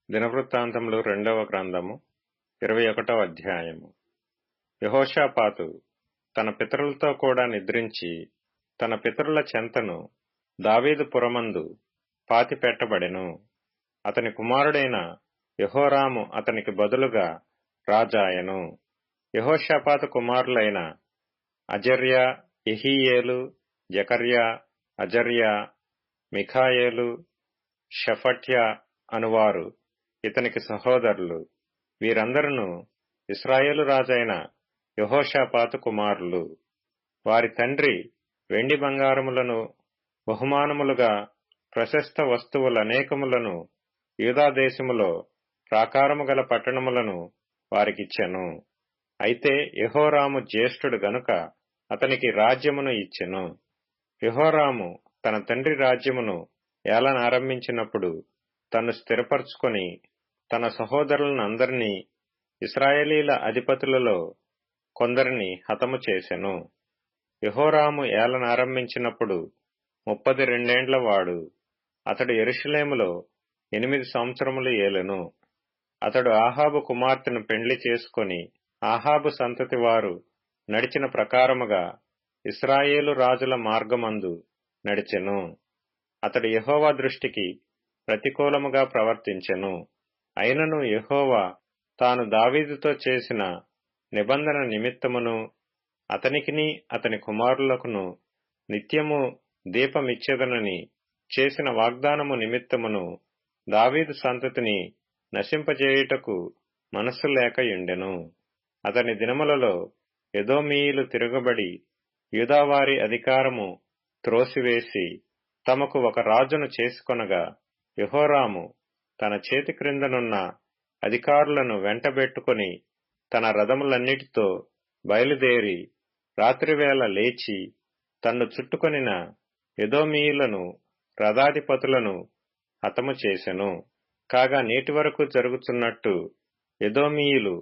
దినవృత్తాంతములు 2వ గ్రంథము 21వ అధ్యాయము. యెహోషాపాతు తన పితరులతో కూడా నిద్రించి తన పితరుల చెంతను దావీదు పురమందు పాతిపెట్టబడెను. అతని కుమారుడైన యెహోరాము అతనికి బదులుగా రాజాయెను. యెహోషాపాతు కుమారులైన అజర్యా, యెహీయేలు, జెకర్యా, అజర్యా, మిఖాయేలు, షెఫట్య అనువారు ఇతనికి సహోదరులు. వీరందరును ఇశ్రాయేలు రాజైన యెహోషాపాతు కుమారులు. వారి తండ్రి వెండి బంగారములను బహుమానములుగా ప్రశస్త వస్తువులనేకములను యూదాదేశములో ప్రాకారము గల పట్టణములను వారికిచ్చెను. అయితే యెహోరాము జ్యేష్ఠుడు గనుక అతనికి రాజ్యమును ఇచ్చెను. యెహోరాము తన తండ్రి రాజ్యమును ఏలనారంభించినప్పుడు తన్ను స్థిరపరచుకొని తన సహోదరులనందరినీ ఇశ్రాయేలీల అధిపతులలో కొందరిని హతము చేసెను. యెహోరాము ఏలనారంభించినప్పుడు 32 వాడు. అతడు యెరూషలేములో 8 సంవత్సరములు ఏలెను. అతడు ఆహాబు కుమార్తెను పెండ్లి చేసుకొని ఆహాబు సంతతి వారు నడిచిన ప్రకారముగా ఇశ్రాయేలు రాజుల మార్గమందు నడిచెను. అతడు యెహోవా దృష్టికి ప్రతికూలముగా ప్రవర్తించెను. అయినను యెహోవా తాను దావీదుతో చేసిన నిబంధన నిమిత్తమును అతనికిని అతని కుమారులకును నిత్యము దీపమిచ్చెదనని చేసిన వాగ్దానము నిమిత్తమును దావీదు సంతతిని నశింపజేయుటకు మనస్సు లేకయుండెను. అతని దినములలో ఎదోమీయులు తిరగబడి యూదావారి అధికారము త్రోసివేసి తమకు ఒక రాజును చేసుకొనగా యెహోరాము తన చేతి క్రిందనున్న అధికారులను వెంటబెట్టుకొని తన రథములన్నిటితో బయలుదేరి రాత్రివేళ లేచి తన్ను చుట్టుకొనిన ఎదోమీయులను రథాధిపతులను హతము చేసెను. కాగా నేటి వరకు జరుగుతున్నట్టు ఎదోమీయులు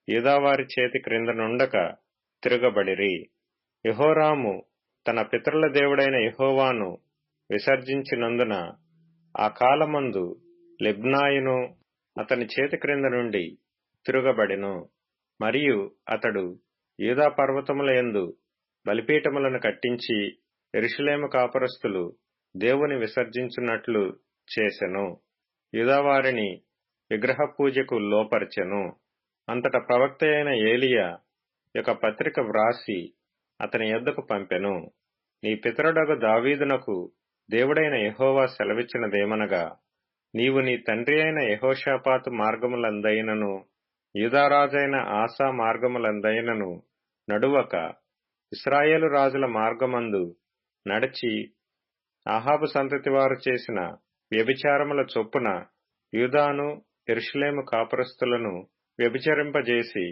యూదావారి చేతి క్రిందనుండక తిరగబడిరి. యెహోరాము తన పితరుల దేవుడైన యెహోవాను విసర్జించినందున ఆ కాలమందు లిబ్నాయును అతని చేతి క్రింద నుండి తిరుగబడెను. మరియు అతడు యూదా పర్వతముల యందు బలిపీఠములను కట్టించి యెరూషలేము కాపురస్తులు దేవుని విసర్జించున్నట్లు చేసెను. యూదావారిని విగ్రహ పూజకు లోపర్చెను. అంతట ప్రవక్త అయిన ఏలియా యొక్క పత్రిక వ్రాసి అతని యొద్దకు పంపెను. నీ పితరుడగు దావీదునకు దేవుడైన యెహోవా సెలవిచ్చినదేమనగా, నీవు నీ తండ్రి అయిన యెహోషాపాతు మార్గములందైనను యూదారాజైన ఆసా మార్గములందైనను నడువక ఇశ్రాయేలు రాజుల మార్గమందు నడచి ఆహాబు సంతతి వారు చేసిన వ్యభిచారముల చొప్పున యూదాను యెరూషలేము కాపురస్తులను వ్యభిచరింపజేసి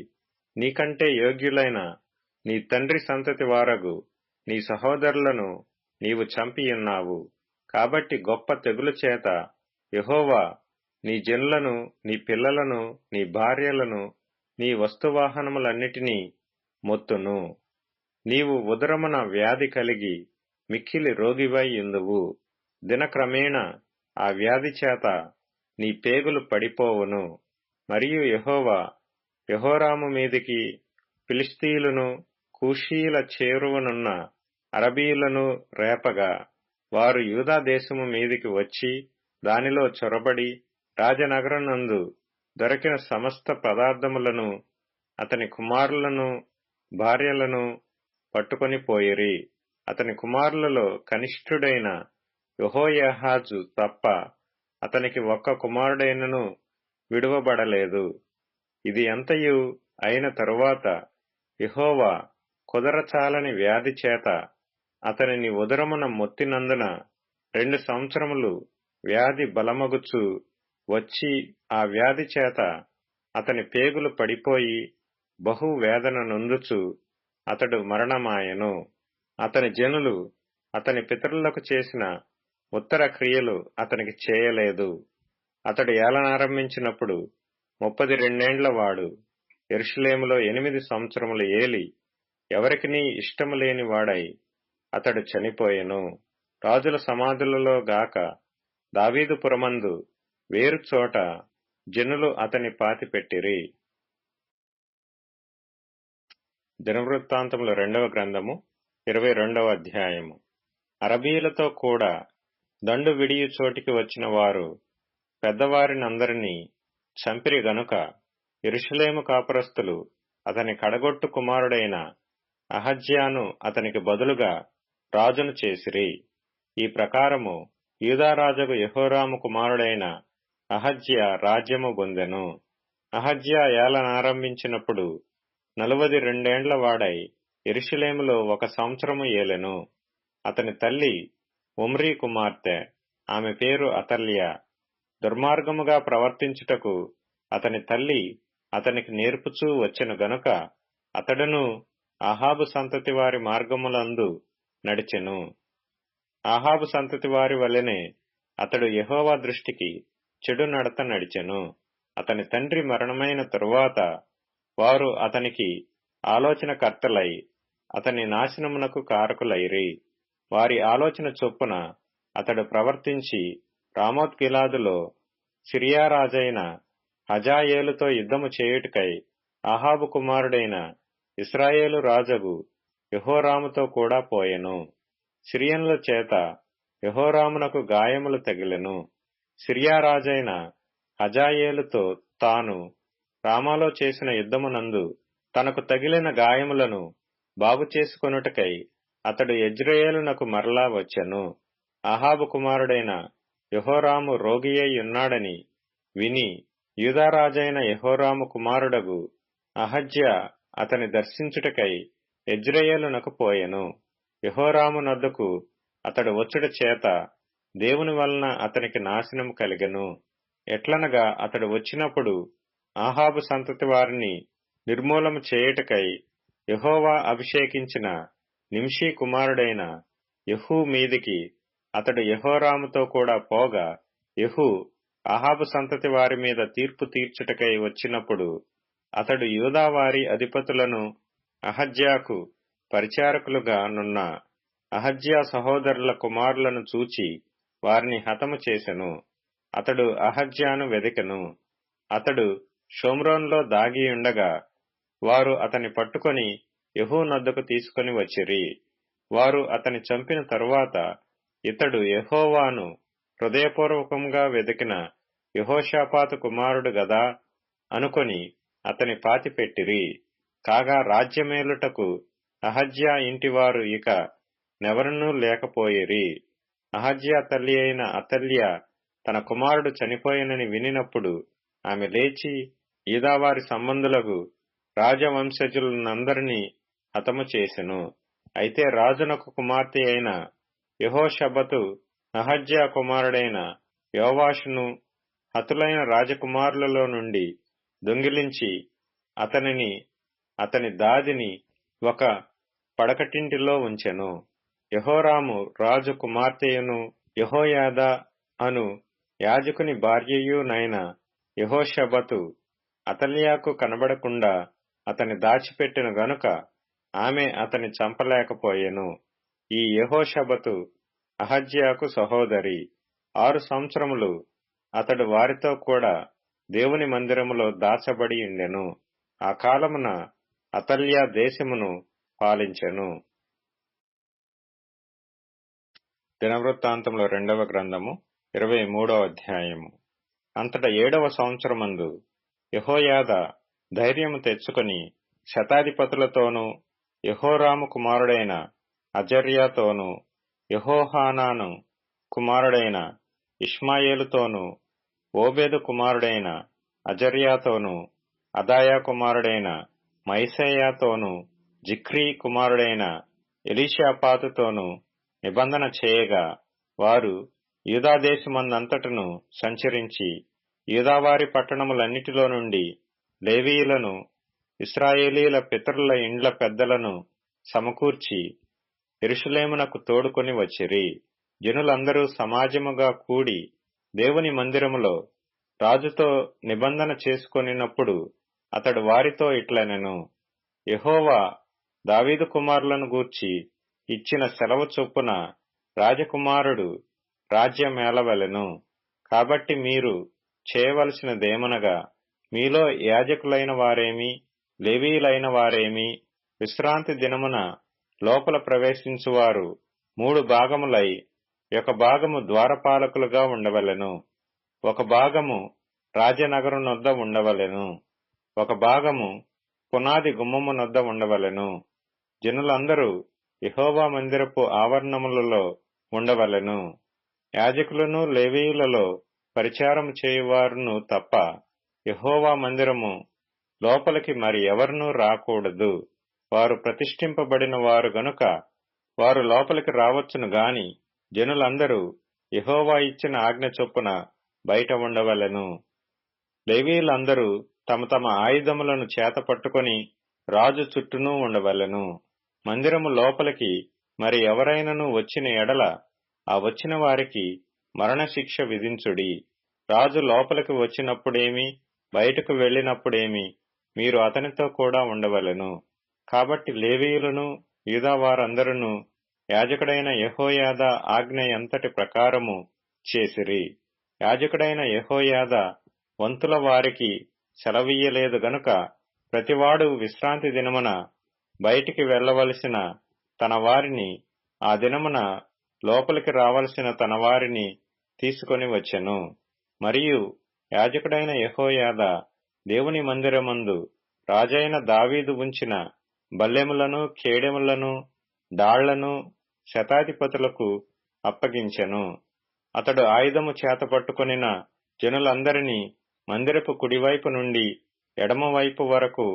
నీకంటే యోగ్యులైన నీ తండ్రి సంతతి వారగు నీ సహోదరులను నీవు చంపియున్నావు. కాబట్టి గొప్ప తెగులు చేత యెహోవా నీ జనులను, నీ పిల్లలను, నీ భార్యలను, నీ వస్తువాహనములన్నిటినీ మొత్తును. నీవు ఉదరమున వ్యాధి కలిగి మిక్కిలి రోగివై యుందువు. దినక్రమేణా ఆ వ్యాధి చేత నీ పేగులు పడిపోవును. మరియు యెహోవా యెహోరాము మీదికి ఫిలిష్తీయులను, కూషీయుల చేరువనున్న అరబీయులను రేపగా వారు యూదా దేశము మీదికి వచ్చి దానిలో చొరబడి రాజనగరం నందు దొరికిన సమస్త పదార్థములను అతని కుమారులను భార్యలను పట్టుకొని పోయిరి. అతని కుమారులలో కనిష్ఠుడైన యెహోయాహాజు తప్ప అతనికి ఒక్క కుమారుడైనను విడువబడలేదు. ఇది అంతయు అయిన తరువాత యెహోవా కుదరచాలని వ్యాధి చేత అతనిని ఉదరమున మొత్తినందున 2 సంవత్సరములు వ్యాధి బలమగుచు వచ్చి ఆ వ్యాధి చేత అతని పేగులు పడిపోయి బహు వేదన నొందుచు అతడు మరణమాయెను. అతని జనులు అతని పితరులకు చేసిన ఉత్తర క్రియలు అతనికి చేయలేదు. అతడు ఏలనారంభించినప్పుడు 32 వాడు. యెరూషలేములో 8 సంవత్సరములు ఏలి ఎవరికినీ ఇష్టము లేని వాడై అతడు చనిపోయెను. రాజుల సమాధులలో గాక దావీదు పురమందు వేరు చోట జనులు అతని పాతిపెట్టిరి. దినవృత్తాంతములు 2వ గ్రంథము 22వ అధ్యాయము. అరబీయులతో కూడా దండు విడియు చోటికి వచ్చిన వారు పెద్దవారినందరినీ చంపిరి గనుక యెరూషలేము కాపురస్తులు అతని కడగొట్టు కుమారుడైన అహజ్యాను అతనికి బదులుగా రాజును చేసిరి. ఈ ప్రకారము యూదారాజుకు యెహోరాము కుమారుడైన అహజ్యా రాజ్యము పొందెను. అహజ్యా ఏలనారంభించినప్పుడు 42 వాడై యెరూషలేములో 1 సంవత్సరము ఏలెను. అతని తల్లి ఒమ్రీ కుమార్తె, ఆమె పేరు అతల్యా. దుర్మార్గముగా ప్రవర్తించుటకు అతని తల్లి అతనికి నేర్పుచూ వచ్చెను గనుక అతడును అహాబు సంతతి వారి మార్గములందు నడిచెను. అహాబు సంతతి వారి వలెనే అతడు యెహోవా దృష్టికి చెడు నడత నడిచెను. అతని తండ్రి మరణమైన తరువాత వారు అతనికి ఆలోచనకర్తలై అతని నాశనమునకు కారకులైరి. వారి ఆలోచన చొప్పున అతడు ప్రవర్తించి రామోత్గిలాదులో సిరియా రాజైన హజాయేలుతో యుద్ధము చేయుటకై అహాబు కుమారుడైన ఇశ్రాయేలు రాజగు యెహోరాముతో కూడా పోయెను. సిరియన్ల చేత యెహోరామునకు గాయములు తగిలెను. సిరియా రాజైన హజాయేలుతో తాను రామాలో చేసిన యుద్ధమునందు తనకు తగిలిన గాయములను బాగు చేసుకొనుటకై అతడు యెజ్రెయేలునకు మరలా వచ్చెను. అహాబు కుమారుడైన యెహోరాము రోగియై ఉన్నాడని విని యూదారాజైన యెహోరాము కుమారుడగు అహజ్యా అతని దర్శించుటకై యెజ్రెయేలునకు పోయెను. యెహోరాము నద్దకు అతడు వచ్చుట చేత దేవుని వలన అతనికి నాశనము కలిగెను. ఎట్లనగా అతడు వచ్చినప్పుడు ఆహాబు సంతతి వారిని నిర్మూలము చేయుటకై యెహోవా అభిషేకించిన నింషీ కుమారుడైన యెహూ మీదికి అతడు యెహోరాముతో కూడా పోగా, యెహూ అహాబు సంతతి వారి మీద తీర్పు తీర్చుటకై వచ్చినప్పుడు అతడు యూదావారి అధిపతులను అహజ్యాకు పరిచారకులుగా నున్న అహజ్యా సహోదరుల కుమారులను చూచి వారిని హతము చేసెను. అతడు అహజ్యాను వెదకెను. అతడు షోమ్రోన్లో దాగియుండగా వారు అతని పట్టుకొని యెహూ నద్దకు తీసుకొని వచ్చిరి. వారు అతని చంపిన తరువాత ఇతడు యెహోవాను హృదయపూర్వకంగా వెదికిన యెహోషాపాతు కుమారుడు గదా అనుకొని అతని పాతిపెట్టిరి. కాగా రాజ్యమేలుటకు అహజ్యా ఇంటివారు ఇక నెవరనూ లేకపోయిరి. అహజ్యా తల్లి అయిన అతల్యా తన కుమారుడు చనిపోయినని వినినప్పుడు ఆమె లేచి యూదావారి సంబంధులకు రాజవంశజులనందరినీ హతము చేసెను. అయితే రాజునకు కుమార్తె అయిన యెహోషబతు అహజ్యా కుమారుడైన యోవాషును హతులైన రాజకుమారులలో నుండి దొంగిలించి అతనిని అతని దాదిని ఒక పడకటింటిలో ఉంచెను. యెహోరాము రాజు కుమార్తెయును యెహోయాదా అను యాజకుని భార్యయునైన యెహోషబతు అతల్యాకు కనబడకుండా అతని దాచిపెట్టెను గనుక ఆమె అతని చంపలేకపోయెను. ఈ యెహోషబతు అహజ్యాకు సహోదరి. 6 సంవత్సరములు అతడు వారితో కూడా దేవుని మందిరములో దాచబడి ఉండెను. ఆ కాలమున అతల్యా దేశమును పాలించెను. దినవృత్తాంతములు 2వ గ్రంథము 23వ అధ్యాయము. అంతట 7వ సంవత్సరమందు యెహోయాదా ధైర్యము తెచ్చుకొని శతాధిపతులతోనూ యెహోరాము కుమారుడైన అజర్యాతోనూ యెహోహానాను కుమారుడైన ఇష్మాయేలుతోనూ ఓబేదు కుమారుడైన అజర్యాతోనూ అదాయా కుమారుడైన మైసేయాతోనూ జిక్రీ కుమారుడైన ఎలీషాపాతుతోనూ నిబంధన చేయగా వారు యూదాదేశమందంతటను సంచరించి యూదావారి పట్టణములన్నిటిలో నుండి లేవీయులను ఇశ్రాయేలీల పితరుల ఇండ్ల పెద్దలను సమకూర్చి యెరూషలేమునకు తోడుకొని వచ్చిరి. జనులందరూ సమాజముగా కూడి దేవుని మందిరములో రాజుతో నిబంధన చేసుకొనినప్పుడు అతడు వారితో ఇట్లనెను: యెహోవా దావీదు కుమారులను గూర్చి ఇచ్చిన సెలవు చొప్పున రాజకుమారుడు రాజ్యమేలవలెను. కాబట్టి మీరు చేయవలసినదేమనగా, మీలో యాజకులైన వారేమి, లేవీయులైన వారేమి విశ్రాంతి దినమున లోపల ప్రవేశించువారు 3 భాగములై, ఒక భాగము ద్వారపాలకులుగా ఉండవలెను, ఒక భాగము రాజనగరునొద్ద ఉండవలెను, ఒక భాగము పునాది గుమ్మమునొద్ద ఉండవలెను. జనులందరూ యెహోవా మందిరపు ఆవరణములలో ఉండవలెను. యాజకులను లేవీయులలో పరిచారము చేయువారును తప్ప యెహోవా మందిరము లోపలికి మరి ఎవరునూ రాకూడదు. వారు ప్రతిష్ఠింపబడిన వారు గనుక వారు లోపలికి రావచ్చును గాని జనులందరూ యెహోవా ఇచ్చిన ఆజ్ఞ చొప్పున బయట ఉండవలెను. లేవీయులందరూ తమ తమ ఆయుధములను చేతపట్టుకొని రాజు చుట్టూనూ ఉండవలెను. మందిరము లోపలికి మరి ఎవరైనను వచ్చిన ఎడల ఆ వచ్చిన వారికి మరణశిక్ష విధించుడి. రాజు లోపలికి వచ్చినప్పుడేమి, బయటకు వెళ్లినప్పుడేమి మీరు అతనితో కూడా ఉండవలెను. కాబట్టి లేవీయులను యూదావారందరూ యాజకుడైన యెహోయాదా ఆజ్ఞ ఎంతటి ప్రకారము చేసిరి. యాజకుడైన యెహోయాదా వంతుల వారికి సెలవీయలేదు గనుక ప్రతివాడు విశ్రాంతి దినమున బయటికి వెళ్లవలసిన తన వారిని, ఆ దినమున లోపలికి రావలసిన తన వారిని తీసుకొని వచ్చెను. మరియు యాజకుడైన యెహోయాదా దేవుని మందిరమందు రాజైన దావీదు ఉంచిన బల్లెములను, కేడెములను, డాళ్లను శతాధిపతులకు అప్పగించెను. అతడు ఆయుధము చేతపట్టుకొనిన జనులందరినీ మందిరపు కుడివైపు నుండి ఎడమవైపు వరకు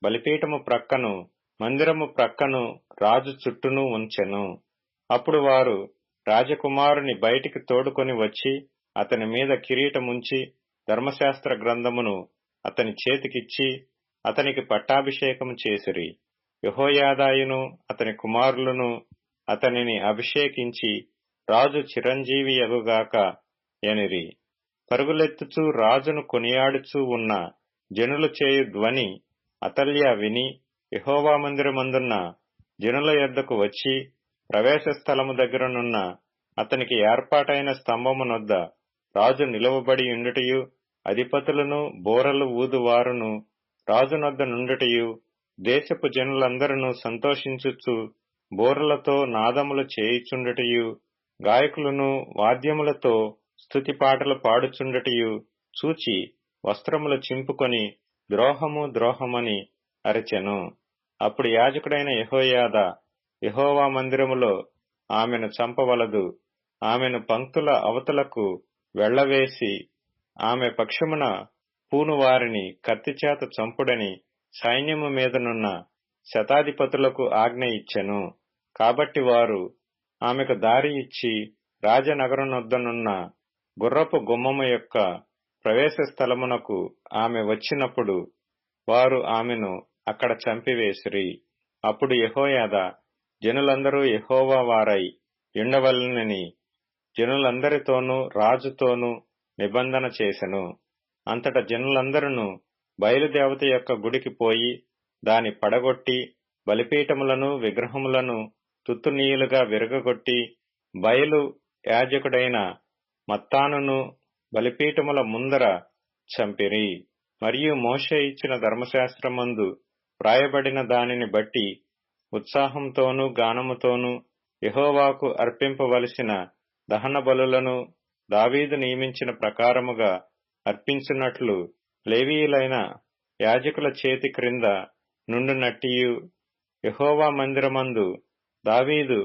బలిపీఠము ప్రక్కను, మందిరము ప్రక్కను రాజు చుట్టూనూ ఉంచెను. అప్పుడు వారు రాజకుమారుని బయటికి తోడుకొని వచ్చి అతని మీద కిరీటముంచి ధర్మశాస్త్ర గ్రంథమును అతని చేతికిచ్చి అతనికి పట్టాభిషేకము చేసిరి. యెహోయాదాయును అతని కుమారులను అతనిని అభిషేకించి రాజు చిరంజీవియగుగాక ఎనిరి. పరుగులెత్తుచూ రాజును కొనియాడుచూ ఉన్న జనులు చేయు ధ్వని అతల్య విని యెహోవా మందిరమందున్న జనుల యొద్దకు వచ్చి ప్రవేశ స్థలము దగ్గరనున్న అతనికి ఏర్పాటైన స్తంభమునొద్ద రాజు నిలువబడి ఉండుటయు, అధిపతులను బోరలు ఊదువారును రాజునొద్ద నుండుటయు, దేశపు జనులందరూ సంతోషించుచు బోరలతో నాదములు చేయుచుండుటయు, గాయకులను వాద్యములతో స్తుతి పాటలు పాడుచుండుటయు చూచి వస్త్రములు చింపుకొని ద్రోహము ద్రోహమని అరిచెను. అప్పుడు యాజకుడైన యెహోయాదా యెహోవా మందిరములో ఆమెను చంపవలదు, ఆమెను పంక్తుల అవతలకు వెళ్లవేసి ఆమె పక్షమున పూను వారిని కత్తిచేత చంపుడని సైన్యము మీదనున్న శతాధిపతులకు ఆజ్ఞ ఇచ్చెను. కాబట్టి వారు ఆమెకు దారి ఇచ్చి రాజనగరునొద్దనున్న గుర్రపు గుమ్మము యొక్క ప్రవేశ స్థలమునకు ఆమె వచ్చినప్పుడు వారు ఆమెను అక్కడ చంపివేసిరి. అప్పుడు యెహోయాదా జనులందరూ యెహోవా వారై యుండవలెనని జనులందరితోనూ రాజుతోనూ నిబంధన చేసెను. అంతట జనులందరూ బయలుదేవత యొక్క గుడికి పోయి దాని పడగొట్టి బలిపీఠములను విగ్రహములను తుత్తునీయులుగా విరగగొట్టి బయలు యాజకుడైన మత్తానును బలిపీఠముల ముందర చంపిరి. మరియు మోషే ఇచ్చిన ధర్మశాస్త్రమందు వ్రాయబడిన దానిని బట్టి ఉత్సాహంతోనూ గానముతోనూ యెహోవాకు అర్పింపవలసిన దహన బలులను దావీదు నియమించిన ప్రకారముగా అర్పించున్నట్లు లేవీయులైన యాజకుల చేతి క్రింద నుండునట్టియు, యెహోవా మందిరమందు దావీదు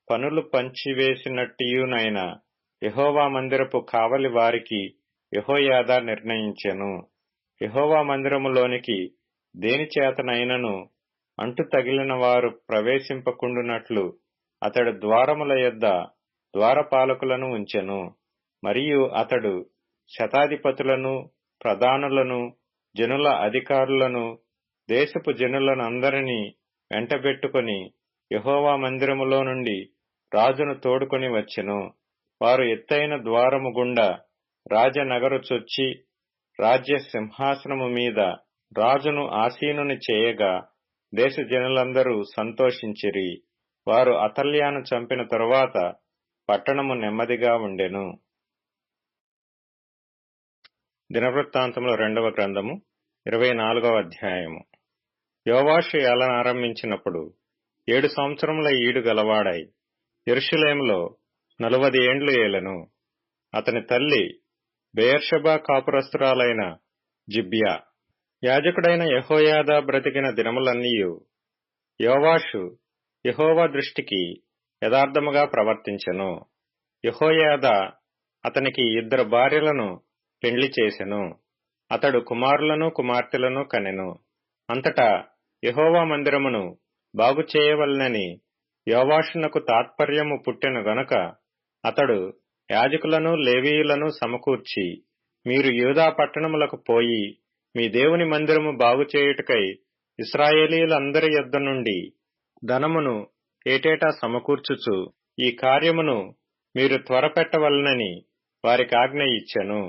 పనులు పంచివేసినట్టియునైన యెహోవా మందిరపు కావలి వారికి యెహోయాదా నిర్ణయించెను. యెహోవా మందిరములోనికి దేనిచేతనైనను అంటు తగిలిన వారు ప్రవేశింపకుండునట్లు అతడు ద్వారముల యొద్ద ద్వారపాలకులను ఉంచెను. మరియు అతడు శతాధిపతులను, ప్రధానులను, జనుల అధికారులను, దేశపు జనులనందరినీ వెంటబెట్టుకొని యెహోవా మందిరములో నుండి రాజును తోడుకొని వచ్చెను. వారు ఎత్తైన ద్వారము గుండా రాజనగరు చొచ్చి రాజ్య సింహాసనము మీద రాజును ఆసీనుని చేయగా దేశ జనులందరూ సంతోషించిరి. వారు అతల్యాను చంపిన తరువాత పట్టణము నెమ్మదిగా ఉండెను. దినవృత్తాంతముల 2వ గ్రంథము 24వ అధ్యాయము. యోవాషు ఏలనారంభించినప్పుడు 7 సంవత్సరముల ఈడు గలవాడై యెరూషలేములో 40 ఏండ్లు ఏలెను. అతని తల్లి బెయేర్షెబా కాపురస్తురాలైన జిబ్యా. యాజకుడైన యెహోయాదా బ్రతికిన దినములన్నీయు యోవాషు యెహోవా దృష్టికి యథార్థముగా ప్రవర్తించెను. యెహోయాదా అతనికి 2 భార్యలను పెండ్లి చేసెను. అతడు కుమారులను కుమార్తెలను కనెను. అంతటా యెహోవా మందిరమును బాగు చేయవలెనని యోవాషునకు తాత్పర్యము పుట్టెను గనుక అతడు యాజకులను లేవీయులను సమకూర్చి, మీరు యూదా పట్టణములకు పోయి మీ దేవుని మందిరము బాగు చేయుటకై ఇశ్రాయేలీయులందరి యొద్ద నుండి ధనమును ఏటేటా సమకూర్చుచు ఈ కార్యమును మీరు త్వరపెట్టవలెనని వారికి ఆజ్ఞ ఇచ్చెను.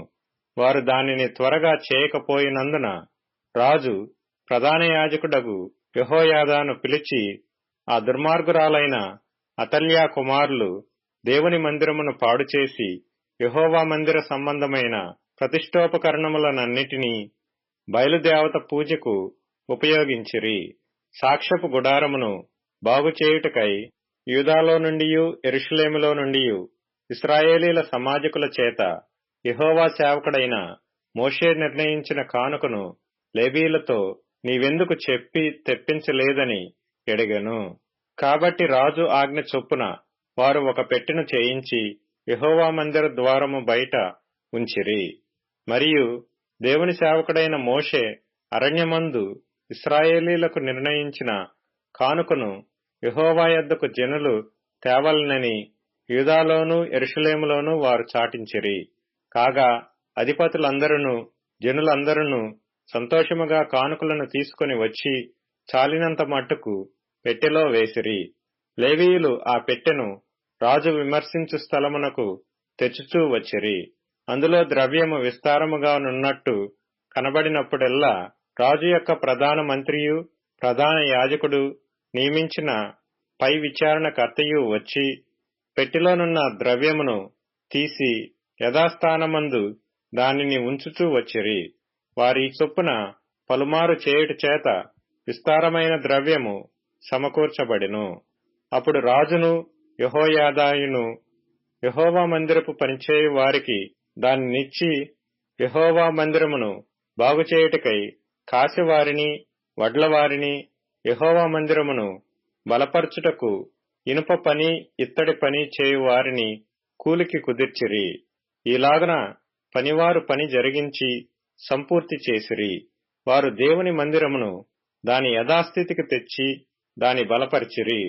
వారు దానిని త్వరగా చేయకపోయినందున రాజు ప్రధాన యాజకుడగు యెహోయాదాను పిలిచి, ఆ దుర్మార్గురాలైన అతల్యా కుమారులు దేవుని మందిరమును పాడుచేసి యెహోవా మందిర సంబంధమైన ప్రతిష్టోపకరణములనన్నిటినీ బయలుదేవత పూజకు ఉపయోగించిరి. సాక్ష్యపు గుడారమును బాగుచేయుటకై యూదాలో నుండియు యెరూషలేములో నుండియు ఇశ్రాయేలీల సమాజకుల చేత యెహోవా సేవకుడైన మోషే నిర్ణయించిన కానుకను లేవీయులతో నీవెందుకు చెప్పి తెప్పించలేదని అడిగెను. కాబట్టి రాజు ఆజ్ఞ చొప్పున వారు ఒక పెట్టెను చేయించి యెహోవా మందిర ద్వారము బయట ఉంచిరి. మరియు దేవుని సేవకుడైన మోషే అరణ్యమందు ఇశ్రాయేలీలకు నిర్ణయించిన కానుకను యెహోవా యొద్దకు జనులు తేవలెనని యూదాలోను యెరూషలేములోను వారు చాటించిరి. కాగా అధిపతులందరూ జనులందరూ సంతోషముగా కానుకలను తీసుకుని వచ్చి చాలినంత మట్టుకు పెట్టెలో వేసిరి. లేవీయులు ఆ పెట్టెను రాజు విమర్శించు స్థలమునకు తెచ్చుచూ వచ్చిరి. అందులో ద్రవ్యము విస్తారముగా నున్నట్టు కనబడినప్పుడెల్లా రాజు యొక్క ప్రధాన మంత్రియు ప్రధాన యాజకుడు నియమించిన పై విచారణకర్తయు వచ్చి పెట్టెలోనున్న ద్రవ్యమును తీసి యథాస్థానమందు దానిని ఉంచుచూ వచ్చిరి. వారి చొప్పున పలుమారు చేయుట చేత విస్తారమైన ద్రవ్యము సమకూర్చబడెను. అప్పుడు రాజును యెహోయాదాయును యెహోవా మందిరపు పనిచేయు వారికి దానినిచ్చి యెహోవా మందిరమును బాగుచేయుటకై కాసివారిని వడ్లవారిని యెహోవా మందిరమును బలపరచుటకు ఇనుప పని ఇత్తడి పని చేయువారిని కూలికి కుదిర్చిరి. ఈలాగున పనివారు పని జరిగించి సంపూర్తి చేసిరి. వారు దేవుని మందిరమును దాని యథాస్థితికి తెచ్చి దాని బలపరిచిరి.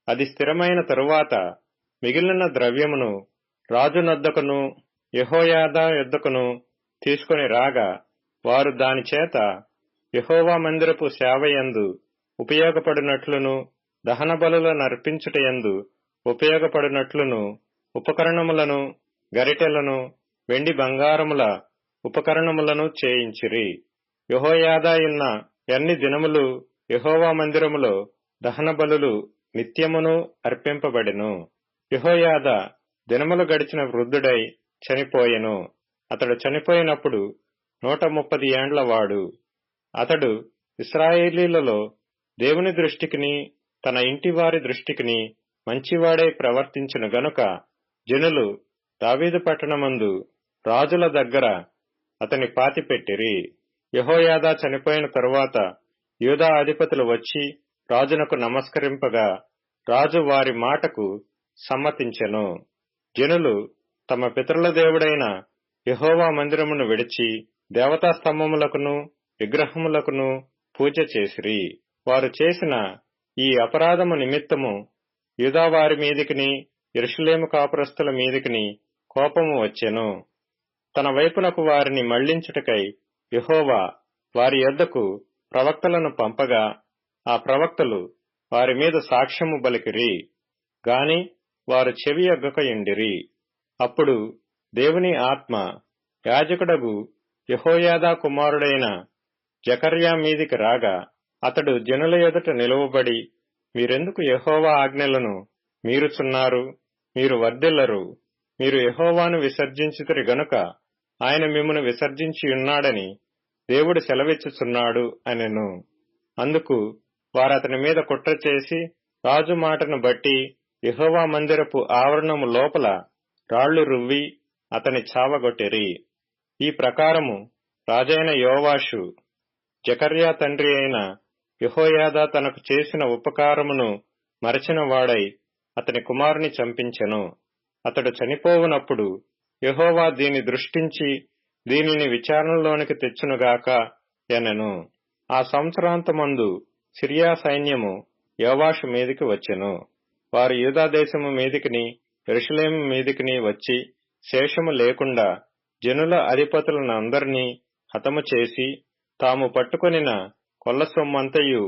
అది స్థిరమైన తరువాత మిగిలిన ద్రవ్యమును రాజునొద్దకును యెహోయాదా యొద్దకును తీసుకొని రాగా వారు దాని చేత యెహోవా మందిరపు సేవయందు ఉపయోగపడినట్లును దహన బలులనర్పించుటయందు ఉపయోగపడినట్లును ఉపకరణములను గరిటెలను వెండి బంగారముల ఉపకరణములను చేయించిరి. యెహోయాదాయున్న ఎన్ని దినములు యెహోవా మందిరములో దహన బలులు నిత్యమును అర్పింపబడెను. యెహోయాదా దినములు గడిచిన వృద్ధుడై చనిపోయెను. అతడు చనిపోయినప్పుడు 130 ఏండ్లవాడు. అతడు ఇశ్రాయేలీలలో దేవుని దృష్టికిని తన ఇంటివారి దృష్టికిని మంచివాడై ప్రవర్తించిన గనుక జనులు దావీదు పట్టణమందు రాజుల దగ్గర అతని పాతిపెట్టిరి. యెహోయాదా చనిపోయిన తరువాత యూదా అధిపతులు వచ్చి రాజునకు నమస్కరింపగా రాజు వారి మాటకు సమ్మతించెను. జనులు తమ పితరుల దేవుడైన యెహోవా మందిరమును విడిచి దేవతా స్తంభములకును విగ్రహములకును పూజ చేసిరి. వారు చేసిన ఈ అపరాధము నిమిత్తము యూదా వారి మీదికిని యెరూషలేము కాపురస్తుల మీదికిని కోపము వచ్చెను. తన వైపునకు వారిని మళ్లించుటకై యెహోవా వారి యొద్దకు ప్రవక్తలను పంపగా ఆ ప్రవక్తలు వారి మీద సాక్ష్యము బలికిరి గాని వారు చెవియొగ్గకయుండిరి. అప్పుడు దేవుని ఆత్మ యాజకుడగు యెహోయాదా కుమారుడైన జకర్యా మీదికి రాగా అతడు జనుల ఎదుట నిలువబడి, మీరెందుకు యెహోవా ఆజ్ఞలను మీరుచున్నారు? మీరు వర్ధిల్లరు. మీరు యెహోవాను విసర్జించితిరి గనుక ఆయన మిమ్మును విసర్జించియున్నాడని దేవుడు సెలవిచ్చుచున్నాడు అనెను. అందుకు వారతని మీద కుట్ర చేసి రాజు మాటను బట్టి యెహోవా మందిరపు ఆవరణము లోపల రాళ్లు రువ్వి అతని చావగొట్టిరి. ఈ ప్రకారము రాజైన యోవాషు జకర్యా తండ్రి అయిన యెహోయాదా తనకు చేసిన ఉపకారమును మరచిన వాడై అతని కుమారుని చంపించెను. అతడు చనిపోవునప్పుడు యెహోవా దీని దృష్టించి దీనిని విచారణలోనికి తెచ్చునుగాక ఎనెను. ఆ సంవత్సరాంతమందు సిరియా సైన్యము యోవాషు మీదికి వచ్చెను. వారు యూదా దేశము మీదికిని యెరూషలేము మీదికిని వచ్చి శేషము లేకుండా జనుల అధిపతులనందరినీ హతము చేసి తాము పట్టుకొనిన కొల్ల సొమ్మంతయు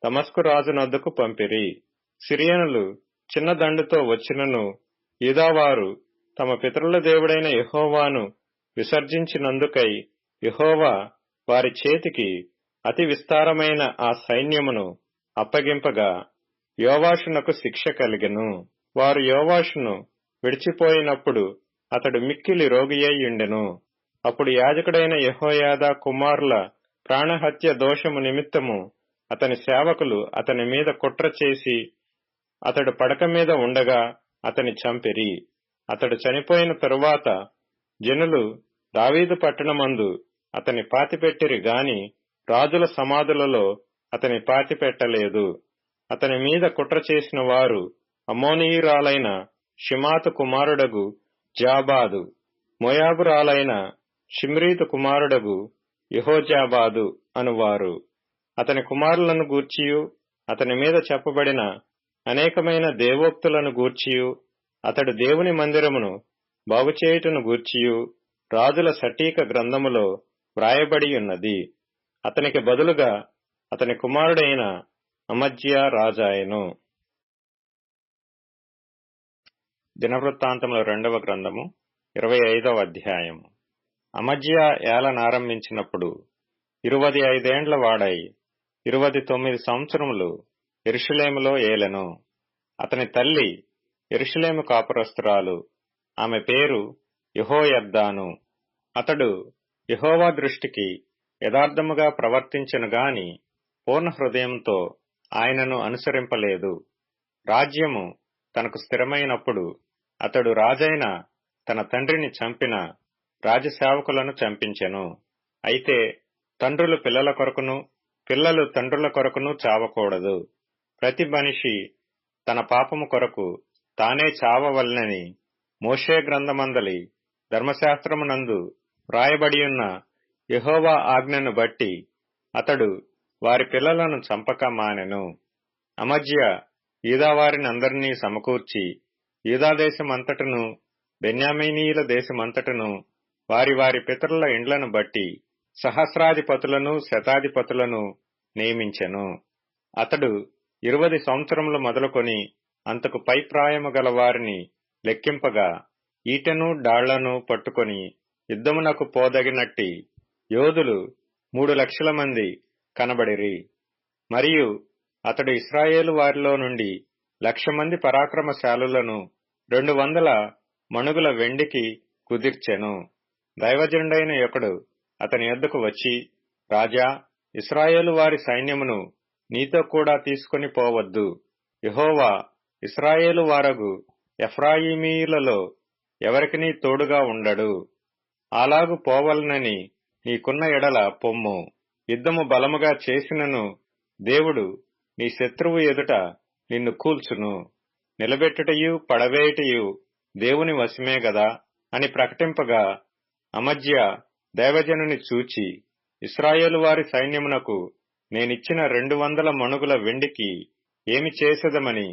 దమస్కు రాజునొద్దకు పంపిరి. సిరియనులు చిన్న దండుతో వచ్చినను యూదావారు తమ పితరుల దేవుడైన యెహోవాను విసర్జించినందుకై యెహోవా వారి చేతికి అతి విస్తారమైన ఆ సైన్యమును అప్పగింపగా యోవాషునకు శిక్ష కలిగెను. వారు యోవాషును విడిచిపోయినప్పుడు అతడు మిక్కిలి రోగియైయుండెను. అప్పుడు యాజకుడైన యెహోయాదా కుమారుల ప్రాణహత్య దోషము నిమిత్తము అతని సేవకులు అతని మీద కుట్ర చేసి అతడు పడక మీద ఉండగా అతని చంపిరి. అతడు చనిపోయిన తరువాత జనులు దావీదు పట్టణమందు అతని పాతిపెట్టిరి గాని రాజుల సమాధులలో అతని పాతిపెట్టలేదు. అతని మీద కుట్ర చేసిన వారు అమ్మోనీయురాలైన షిమాతు కుమారుడగు జాబాదు, మోయాబురాలైన షిమ్రీతు కుమారుడగు యెహోజాబాదు అనువారు. అతని కుమారులను గూర్చియు అతని మీద చెప్పబడిన అనేకమైన దేవోక్తులను గూర్చియు అతడు దేవుని మందిరమును బాగుచేయుటను గూర్చియు రాజుల సటీక గ్రంథములో వ్రాయబడియున్నది. అతనికి బదులుగా అతని కుమారుడైన అమజ్యా రాజాయెను. దినవృత్తాంతముల 2వ గ్రంథము 25వ అధ్యాయము. అమజ్యా ఏలనారంభించినప్పుడు 25 ఏండ్ల వాడై 29 సంవత్సరములు యెరూషలేములో ఏలెను. అతని తల్లి యెరూషలేము కాపురస్తురాలు. ఆమె పేరు యెహోయద్దాను. అతడు యెహోవా దృష్టికి యథార్థముగా ప్రవర్తించెను గాని పూర్ణ హృదయంతో ఆయనను అనుసరింపలేదు. రాజ్యము తనకు స్థిరమైనప్పుడు అతడు రాజైన తన తండ్రిని చంపిన రాజసేవకులను చంపించెను. అయితే తండ్రులు పిల్లల కొరకును పిల్లలు తండ్రుల కొరకును చావకూడదు. ప్రతి మనిషి తన పాపము కొరకు తానే చావవలెనని మోషే గ్రంథమందలి ధర్మశాస్త్రమునందు వ్రాయబడియున్న యెహోవా ఆజ్ఞను బట్టి అతడు వారి పిల్లలను చంపక మానెను. అమజ్యా యూదావారినందరినీ సమకూర్చి యూదాదేశమంతటను బెన్యామీనీయుల దేశమంతటను వారి వారి పితరుల ఇండ్లను బట్టి సహస్రాధిపతులను శతాధిపతులను నియమించెను. అతడు 20 సంవత్సరములు మొదలుకొని అంతకు పై ప్రాయము గల వారిని లెక్కింపగా ఈటెను డాళ్లను పట్టుకొని యుద్ధమునకు పోదగినట్టి యోధులు 3,00,000 మంది కనబడిరి. మరియు అతడు ఇశ్రాయేలు వారిలో నుండి 1,00,000 మంది పరాక్రమశాలులను 200 మణుగుల వెండికి కుదిర్చెను. దైవజనుడైన ఒకడు అతని యొద్దకు వచ్చి, రాజా, ఇశ్రాయేలు వారి సైన్యమును నీతో కూడా తీసుకొని పోవద్దు. యెహోవా ఇశ్రాయేలు వారగు ఎఫ్రాయిమీయులలో ఎవరికినీ తోడుగా ఉండడు. అలాగు పోవలనని నీకున్న ఎడల పొమ్ము. యుద్ధము బలముగా చేసినను దేవుడు నీ శత్రువు ఎదుట నిన్ను కూల్చును. నిలబెట్టుటయు పడవేయుటయు దేవుని వశమే గదా అని ప్రకటింపగా అమజ్యా దైవజనుని చూచి, ఇశ్రాయేలు వారి సైన్యమునకు నేనిచ్చిన 200 మణుగుల వెండికి ఏమి చేసేదమని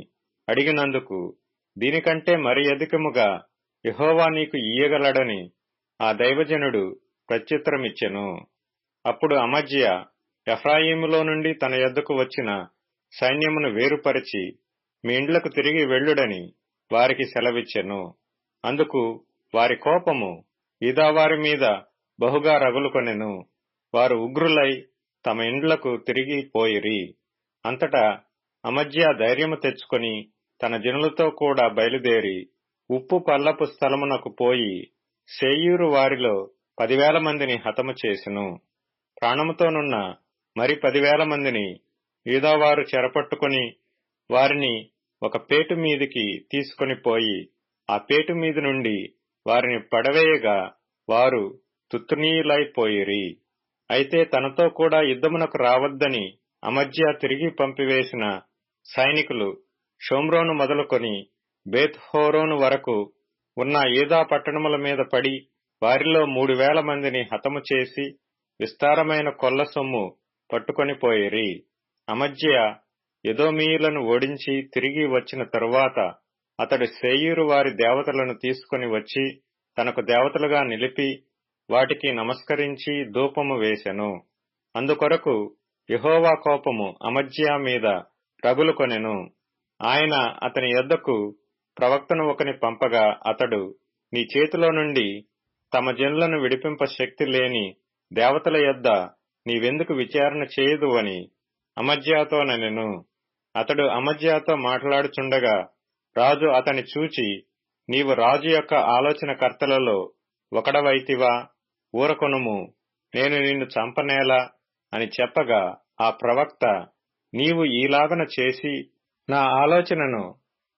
అడిగినందుకు, దీనికంటే మరి అధికముగా యెహోవా నీకు ఇయ్యగలడని ఆ దైవజనుడు ప్రత్యుత్తరమిచ్చెను. అప్పుడు అమజ్యా ఎఫ్రాయిములో నుండి తన యొద్దకు వచ్చిన సైన్యమును వేరుపరిచి మీ ఇండ్లకు తిరిగి వెళ్ళుడని వారికి సెలవిచ్చెను. అందుకు వారి కోపము యూదావారి మీద బహుగా రగులుకొనెను. వారు ఉగ్రులై తమ ఇండ్లకు తిరిగి పోయిరి. అంతటా అమజ్యా ధైర్యము తెచ్చుకొని తన జనులతో కూడా బయలుదేరి ఉప్పు పల్లపు స్థలమునకు పోయి సేయీరు వారిలో 10,000 మందిని హతము చేసెను. ప్రాణముతోనున్న మరి 10,000 మందిని యూదావారు చెరపట్టుకుని వారిని ఒక పేటు మీదికి తీసుకొని పోయి ఆ పేటు మీద నుండి వారిని పడవేయగా వారు తుత్తునీయులైపోయిరి. అయితే తనతో కూడా యుద్ధమునకు రావద్దని అమజ్యా తిరిగి పంపివేసిన సైనికులు షోమ్రోను మొదలుకొని బేత్ హోరోను వరకు ఉన్న యూదా పట్టణముల మీద పడి వారిలో 3,000 మందిని హతము చేసి విస్తారమైన కొల్ల సొమ్ము పట్టుకొని పోయిరి. అమజ్యా ఎదోమీయులను ఓడించి తిరిగి వచ్చిన తరువాత అతడు శేయీరు వారి దేవతలను తీసుకుని వచ్చి తనకు దేవతలుగా నిలిపి వాటికి నమస్కరించి ధూపము వేసెను. అందుకొరకు యెహోవా కోపము అమజ్యా మీద రగులుకొనెను. ఆయన అతని యొద్దకు ప్రవక్తను ఒకని పంపగా అతడు, నీ చేతిలో నుండి తమ జనులను విడిపింప శక్తి లేని దేవతల యొద్ద నీవెందుకు విచారణ చేయదు అని అమజ్యాతో ననెను. అతడు అమజ్యాతో మాట్లాడుచుండగా రాజు అతని చూచి, నీవు రాజు యొక్క ఆలోచనకర్తలలో ఒకడవైతివా? ఊరకొనుము, నేను నిన్ను చంపనేలా అని చెప్పగా ఆ ప్రవక్త, నీవు ఈలాగన చేసి నా ఆలోచనను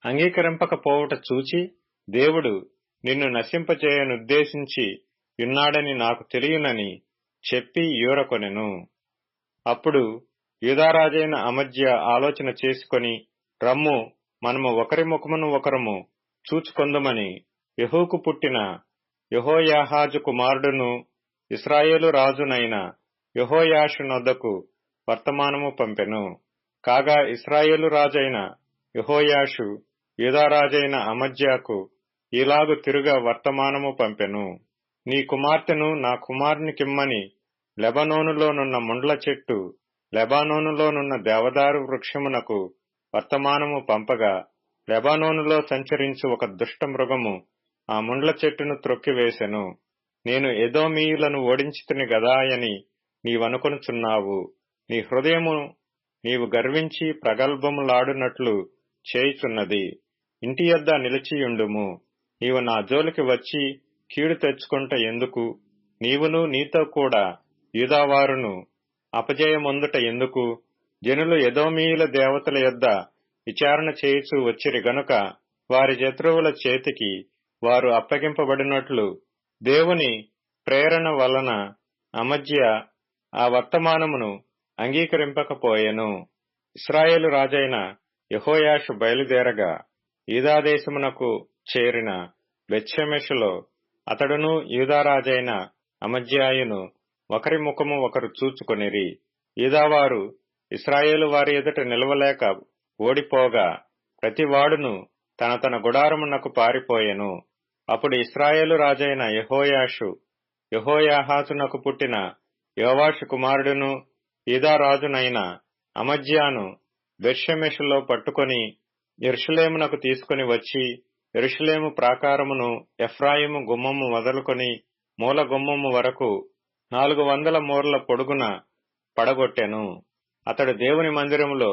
అంగీకరింపకపోవుట చూచి దేవుడు నిన్ను నశింపజేయనుద్దేశించి యున్నాడని నాకు తెలియనని చెప్పి యూరకొనెను. అప్పుడు యూదారాజైన అమజ్యా ఆలోచన చేసుకొని, రమ్ము, మనము ఒకరి ముఖమును ఒకరము చూచుకొందుమని యెహూకు పుట్టిన యెహోయాహాజు కుమారుడును ఇశ్రాయేలు రాజునైన యెహోయాషు నొద్దకు వర్తమానము పంపెను. కాగా ఇశ్రాయేలు రాజైన యెహోయాషు యూదారాజైన అమజ్యాకు ఈలాగు తిరుగా వర్తమానము పంపెను. నీ కుమార్తెను నా కుమారునికిమ్మని లెబానోనులోనున్న ముండ్ల చెట్టు, లెబానోనులోనున్న దేవదారు వృక్షమునకు వర్తమానము పంపగా, లెబానోనులో సంచరించు ఒక దుష్ట మృగము ఆ ముండ్ల చెట్టును త్రొక్కివేసెను. నేను ఎదోమీయులను ఓడించితిని గదాయని నీవనుకొనుచున్నావు. నీ హృదయము నీవు గర్వించి ప్రగల్భములాడునట్లు చేయుచున్నది. ఇంటి యొద్ద నిలిచియుండుము. నీవు నా జోలికి వచ్చి కీడు తెచ్చుకొంట ఎందుకు? నీవును నీతో కూడా యూదావారును అపజయమొందుట ఎందుకు? జనులు ఎదోమీయుల దేవతల యొద్ద విచారణ చేయుచూ వచ్చిరి గనుక వారి శత్రువుల చేతికి వారు అప్పగింపబడినట్లు దేవుని ప్రేరణ వలన అమజ్యా ఆ వర్తమానమును అంగీకరింపకపోయెను. ఇశ్రాయేలు రాజైన యెహోయాషు బయలుదేరగా యూదాదేశమునకు చేరిన బెత్షెమెషులో అతడును యూదారాజైన అమజ్యాయును ఒకరి ముఖము ఒకరు చూచుకొనిరి. యూదావారు ఇశ్రాయేలు వారి ఎదుట నిలవలేక ఓడిపోగా ప్రతివాడును తన తన గుడారమునకు పారిపోయెను. అప్పుడు ఇశ్రాయేలు రాజైన యెహోయాషు యెహోయాహాజునకు పుట్టిన యోవాషు కుమారుడును యూదారాజునైన అమజ్యాను బెత్షెమెషులో పట్టుకొని యెరూషలేమునకు తీసుకుని వచ్చి యెరూషలేము ప్రాకారమును ఎఫ్రాయిము గుమ్మము మొదలుకొని మూల గుమ్మము వరకు 400 మూరల పొడుగున పడగొట్టెను. అతడు దేవుని మందిరములో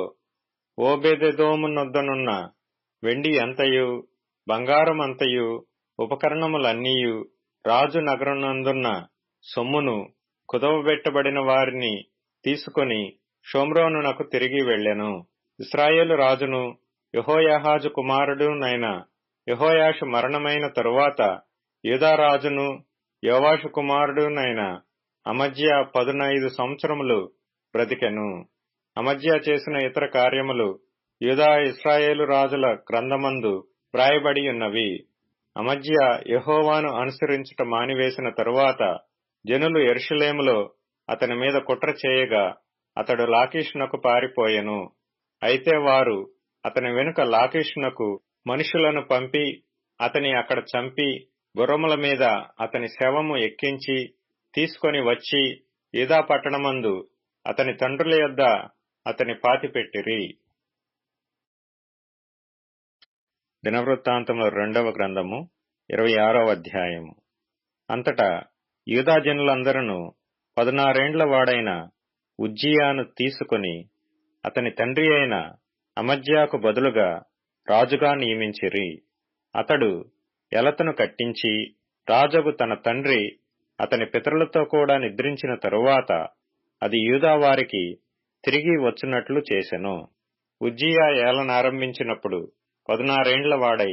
ఓబేదెదోమునొద్దనున్న వెండి అంతయు బంగారం అంతయు ఉపకరణములన్నీయు రాజు నగరమునందున్న సొమ్మును కుదవబెట్టబడిన వారిని తీసుకొని షోమ్రోనునకు తిరిగి వెళ్ళెను. ఇశ్రాయేలు రాజును యెహోయాహాజు కుమారుడునైన యెహోయాషు మరణమైన తరువాత యూదారాజును యోవాషు కుమారుడునైన అమజ్యా 15 సంవత్సరములు బ్రతికెను. అమజ్యా చేసిన ఇతర కార్యములు యూదా ఇశ్రాయేలు రాజుల గ్రంథమందు వ్రాయబడి ఉన్నవి. అమజ్యా యెహోవాను అనుసరించుట మానివేసిన తరువాత జనులు యెరూషలేములో అతని మీద కుట్ర చేయగా అతడు లాకీషునకు పారిపోయెను. అయితే వారు అతని వెనుక లాకీషునకు మనుషులను పంపి అతని అక్కడ చంపి గుర్రముల మీద అతని శవము ఎక్కించి తీసుకొని వచ్చి యూదా పట్టణమందు అతని తండ్రుల యొద్ద అతని పాతిపెట్టిరి. దినవృత్తాంతముల 2వ గ్రంథము 26వ అధ్యాయము. అంతటా యూదా జనులందరూ 16 ఏండ్ల వాడైన ఉజ్జియాను తీసుకుని అతని తండ్రి అయిన అమజ్యాకు బదులుగా రాజుగా నియమించిరి. అతడు ఎలతను కట్టించి రాజగు తన తండ్రి అతని పితరులతో కూడా నిద్రించిన తరువాత అది యూదా వారికి తిరిగి వచ్చినట్లు చేసెను. ఉజ్జియా ఏలనారంభించినప్పుడు 16 వాడై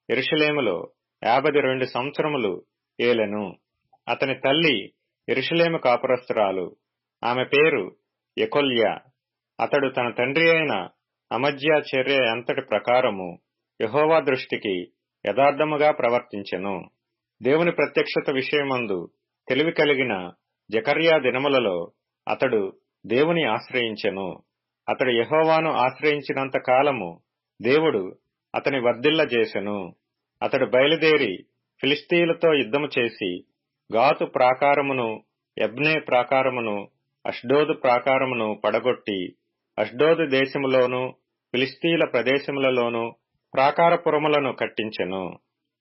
యెరూషలేములో 52 సంవత్సరములు ఏలెను. అతని తల్లి యెరూషలేము కాపురస్తురాలు. ఆమె పేరు యెకొల్యా. అతడు తన తండ్రి అయిన అమజ్యా చర్య అంతటి ప్రకారము యెహోవా దృష్టికి యథార్థముగా ప్రవర్తించెను. దేవుని ప్రత్యక్షత విషయమందు తెలివి కలిగిన జకర్యా దినములలో అతడు దేవుని ఆశ్రయించెను. అతడు యెహోవాను ఆశ్రయించినంత కాలము దేవుడు అతని వర్ధిల్లజేసెను. అతడు బయలుదేరి ఫిలిష్తీయులతో యుద్ధము చేసి గాతు ప్రాకారమును, యబ్నే ప్రాకారమును, అష్డోదు ప్రాకారమును పడగొట్టి అష్డోదు దేశములోను ఫిలిష్తీయుల ప్రదేశములలోను ప్రాకారపురములను కట్టించెను.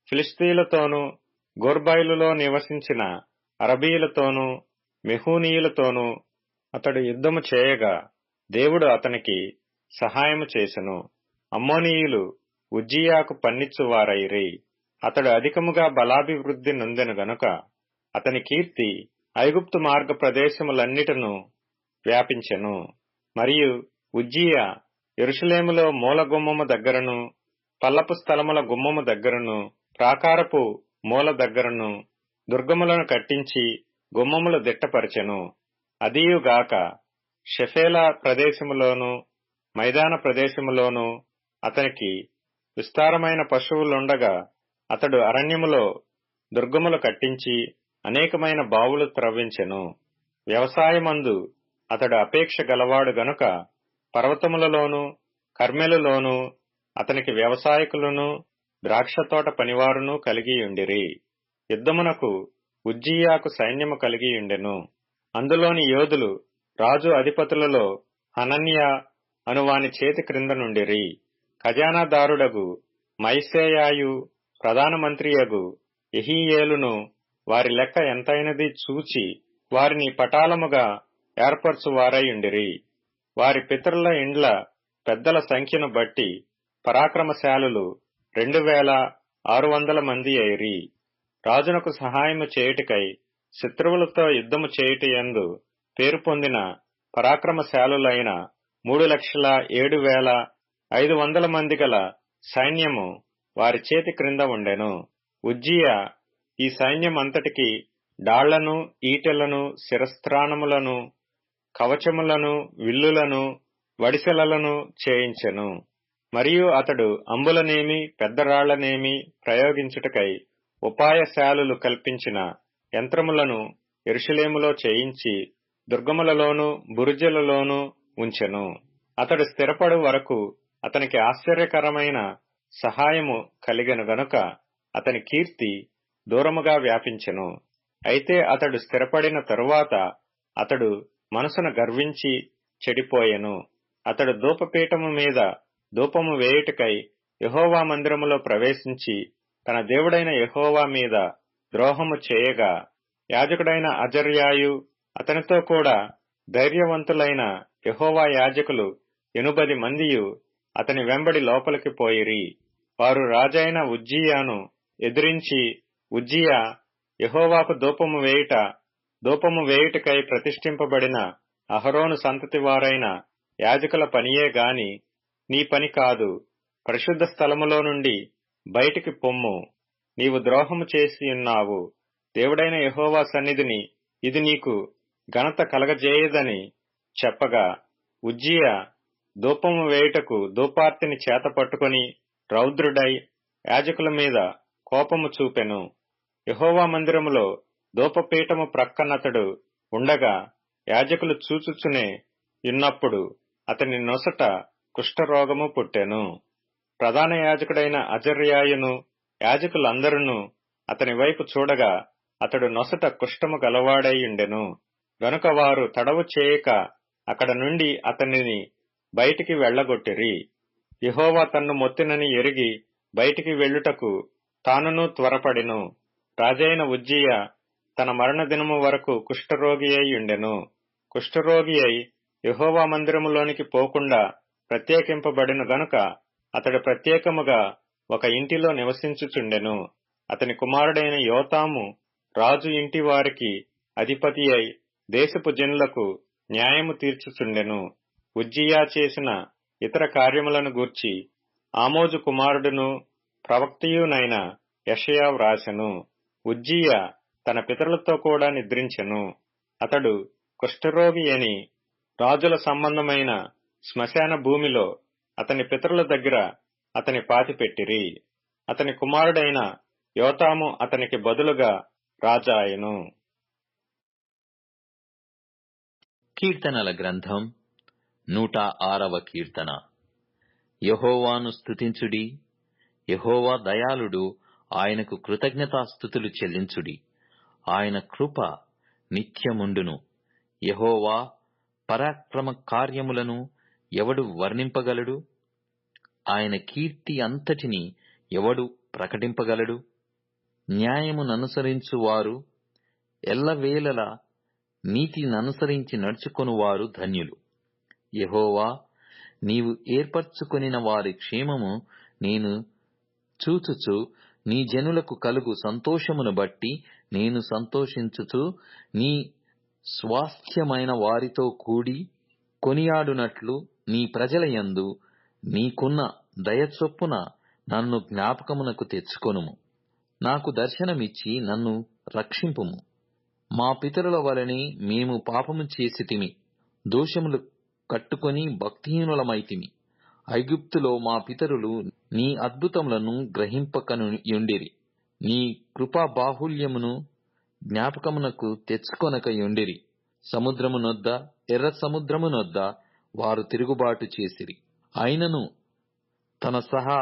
ఫిలిష్తీయులతోనూ గోర్బైలులో నివసించిన అరబీయులతోనూ మెహూనీయులతోనూ అతడు యుద్ధము చేయగా దేవుడు అతనికి సహాయము చేసెను. అమ్మోనీయులు ఉజ్జియాకు పన్నిచ్చువారైరి. అతడు అధికముగా బలాభివృద్ధి నొందెను గనుక అతని కీర్తి ఐగుప్తు మార్గ ప్రదేశములన్నిటను వ్యాపించెను. మరియు ఉజ్జియా యెరూషలేములో మూల గుమ్మము దగ్గరను, పల్లపు స్థలముల గుమ్మము దగ్గరను, ప్రాకారపు మూల దగ్గరను దుర్గములను కట్టించి గుమ్మములు దిట్టపరచెను. అదియుగాక షెఫేలా ప్రదేశములోను, మైదాన ప్రదేశములోను అతనికి విస్తారమైన పశువులుండగా అతడు అరణ్యములో దుర్గములు కట్టించి అనేకమైన బావులు త్రవ్వించెను. వ్యవసాయమందు అతడు అపేక్ష గలవాడు గనుక పర్వతములలోను కర్మెలులోను అతనికి వ్యవసాయకులను ద్రాక్షతోట పనివారును కలిగియుండిరి. యుద్ధమునకు ఉజ్జియాకు సైన్యము కలిగియుండెను. అందులోని యోధులు రాజు అధిపతులలో హనన్యా అనువాని చేతి క్రింద నుండిరి. ఖజానాదారుడగు మైసేయాయు, ప్రధానమంత్రియగు యెహీయేలును వారి లెక్క ఎంతైనది చూచి వారిని పటాలముగా ఏర్పరచువారైయుండిరి. వారి పితరుల ఇండ్ల పెద్దల సంఖ్యను బట్టి పరాక్రమశాలులు 2600 మంది అయిరి. రాజునకు సహాయము చేయుటకై శత్రువులతో యుద్ధము చేయుటయందు పేరు పొందిన పరాక్రమశాలులైన 3,07,500 మంది గల సైన్యము వారి చేతి క్రింద ఉండెను. ఉజ్జియా ఈ సైన్యమంతటికి డాళ్లను, ఈటెలను, శిరస్త్రాణములను, కవచములను, విల్లులను, వడిసెలలను చేయించెను. మరియు అతడు అంబులనేమి పెద్దరాళ్లనేమి ప్రయోగించుటకై ఉపాయశాలులు కల్పించిన యంత్రములను యెరూషలేములో చేయించి దుర్గములలోను బురుజులలోనూ ఉంచెను. అతడు స్థిరపడు వరకు అతనికి ఆశ్చర్యకరమైన సహాయము కలిగెను గనుక అతని కీర్తి దూరముగా వ్యాపించెను. అయితే అతడు స్థిరపడిన తరువాత అతడు మనసున గర్వించి చెడిపోయెను. అతడు ధూపపీఠము మీద ధూపము వేయుటకై యెహోవా మందిరములో ప్రవేశించి తన దేవుడైన యెహోవా మీద ద్రోహము చేయగా యాజకుడైన అజర్యాయు అతనితో కూడా ధైర్యవంతులైన యెహోవా యాజకులు 80 మందియు అతని వెంబడి లోపలికి పోయిరి. వారు రాజైన ఉజ్జియాను ఎదిరించి, ఉజ్జియా యెహోవాకు ధూపము వేయుటకై ప్రతిష్ఠింపబడిన అహరోను సంతతి వారైన యాజకుల పనియే గాని నీ పని కాదు. పరిశుద్ధ స్థలములో నుండి బయటికి పొమ్ము. నీవు ద్రోహము చేసి ఉన్నావు. దేవుడైన యెహోవా సన్నిధిని ఇది నీకు ఘనత కలగజేయదని చెప్పగా ఉజ్జియా ధూపము వేయుటకు ధూపార్తిని చేత పట్టుకుని రౌద్రుడై యాజకుల మీద కోపము చూపెను. యెహోవా మందిరములో ధూపపీఠము ప్రక్కనతడు ఉండగా యాజకులు చూచుచునే యున్నప్పుడు అతని నొసట కుష్ఠరోగము పుట్టెను. ప్రధాన యాజకుడైన అజర్యాయును యాజకులందరూ అతని వైపు చూడగా అతడు నొసట కుష్ఠము గలవాడైయుండెను. గనుక వారు తడవు చేయక అక్కడ నుండి అతనిని బయటికి వెళ్లగొట్టిరి. యెహోవా తన్ను మొత్తినని ఎరిగి బయటికి వెళ్ళుటకు తానును త్వరపడెను. రాజైన ఉజ్జియా తన మరణ దినము వరకు కుష్ఠరోగి అయి ఉండెను. కుష్ఠరోగి అయి యెహోవా మందిరములోనికి పోకుండా ప్రత్యేకింపబడిన గనుక అతడు ప్రత్యేకముగా ఒక ఇంటిలో నివసించుచుండెను. అతని కుమారుడైన యోతాము రాజు ఇంటి వారికి అధిపతి అయి దేశపు జనులకు న్యాయము తీర్చుచుండెను. ఉజ్జియా చేసిన ఇతర కార్యములను గూర్చి ఆమోజు కుమారుడును ప్రవక్తయునైన యెషయా వ్రాసెను. ఉజ్జియా తన పితరులతో కూడా నిద్రించెను. అతడు కుష్ఠరోగి అని రాజుల సంబంధమైన శ్మశాన భూమిలో అతని పితరుల దగ్గర అతని పాతిపెట్టిరి. అతని కుమారుడైన యోతాము అతనికి బదులుగా రాజాయెను. కీర్తనల గ్రంథం 106వ కీర్తన. యెహోవాను స్తుతించుడి. యెహోవా దయాళుడు, ఆయనకు కృతజ్ఞతాస్తుతులు చెల్లించుడి. ఆయన కృప నిత్యముండును. యెహోవా పరాక్రమ కార్యములను ఎవడు వర్ణింపగలడు? ఆయన కీర్తి అంతటిని ఎవడు ప్రకటింపగలడు? న్యాయముననుసరించువారు, ఎల్లవేళలా నీతిననుసరించి నడుచుకొనువారు ధన్యులు. యెహోవా, నీవు ఏర్పరచుకొనిన వారి క్షేమము నేను చూచుచు, నీ జనులకు కలుగు సంతోషమును బట్టి నేను సంతోషించుచు, నీ స్వాస్థ్యమైన వారితో కూడి కొనియాడునట్లు నీ ప్రజల యందు నీకున్న దయచొప్పున నన్ను జ్ఞాపకమునకు తెచ్చుకొనుము. నాకు దర్శనమిచ్చి నన్ను రక్షింపుము. మా పితరుల వలనే మేము పాపము చేసితిమి, దోషములు కట్టుకొని భక్తిహీనులమైతిమి. ఐగుప్తులో మా పితరులు నీ అద్భుతములను గ్రహింపకయుండిరి, నీ కృపా బాహుల్యమును జ్ఞాపకమునకు తెచ్చుకొనకయుండిరి. సముద్రమునొద్ద, ఎర్ర సముద్రమునొద్ద వారు తిరుగుబాటు చేసిరి. అయినను తన సహా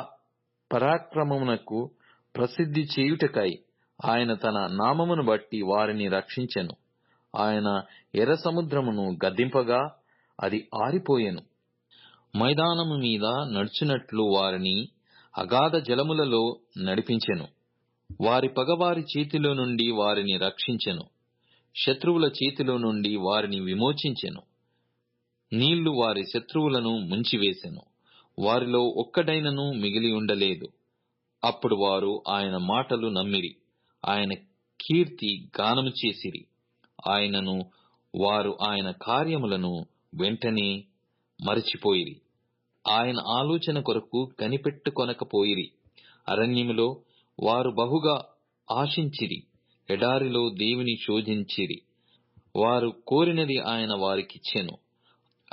పరాక్రమమునకు ప్రసిద్ధి చేయుటకై ఆయన తన నామమును బట్టి వారిని రక్షించెను. ఆయన ఎర్ర సముద్రమును గద్దింపగా అది ఆరిపోయెను. మైదానము మీద నడుచునట్లు వారిని అగాధ జలములలో నడిపించెను. వారి పగవారి చేతిలో నుండి వారిని రక్షించెను. శత్రువుల చేతిలో నుండి వారిని విమోచించెను. నీళ్లు వారి శత్రువులను ముంచివేసెను. వారిలో ఒక్కడైనను మిగిలి ఉండలేదు. అప్పుడు వారు ఆయన మాటలు నమ్మిరి, ఆయన కీర్తి గానము చేసిరి. ఆయనను వారు ఆయన కార్యములను వెంటనే మరచిపోయిరి. ఆయన ఆలోచన కొరకు కనిపెట్టుకొనకపోయిరి. అరణ్యములో వారు బహుగా ఆశించిరి, ఎడారిలో దేవుని శోధించిరి. వారు కోరినది ఆయన వారికిచ్చెను.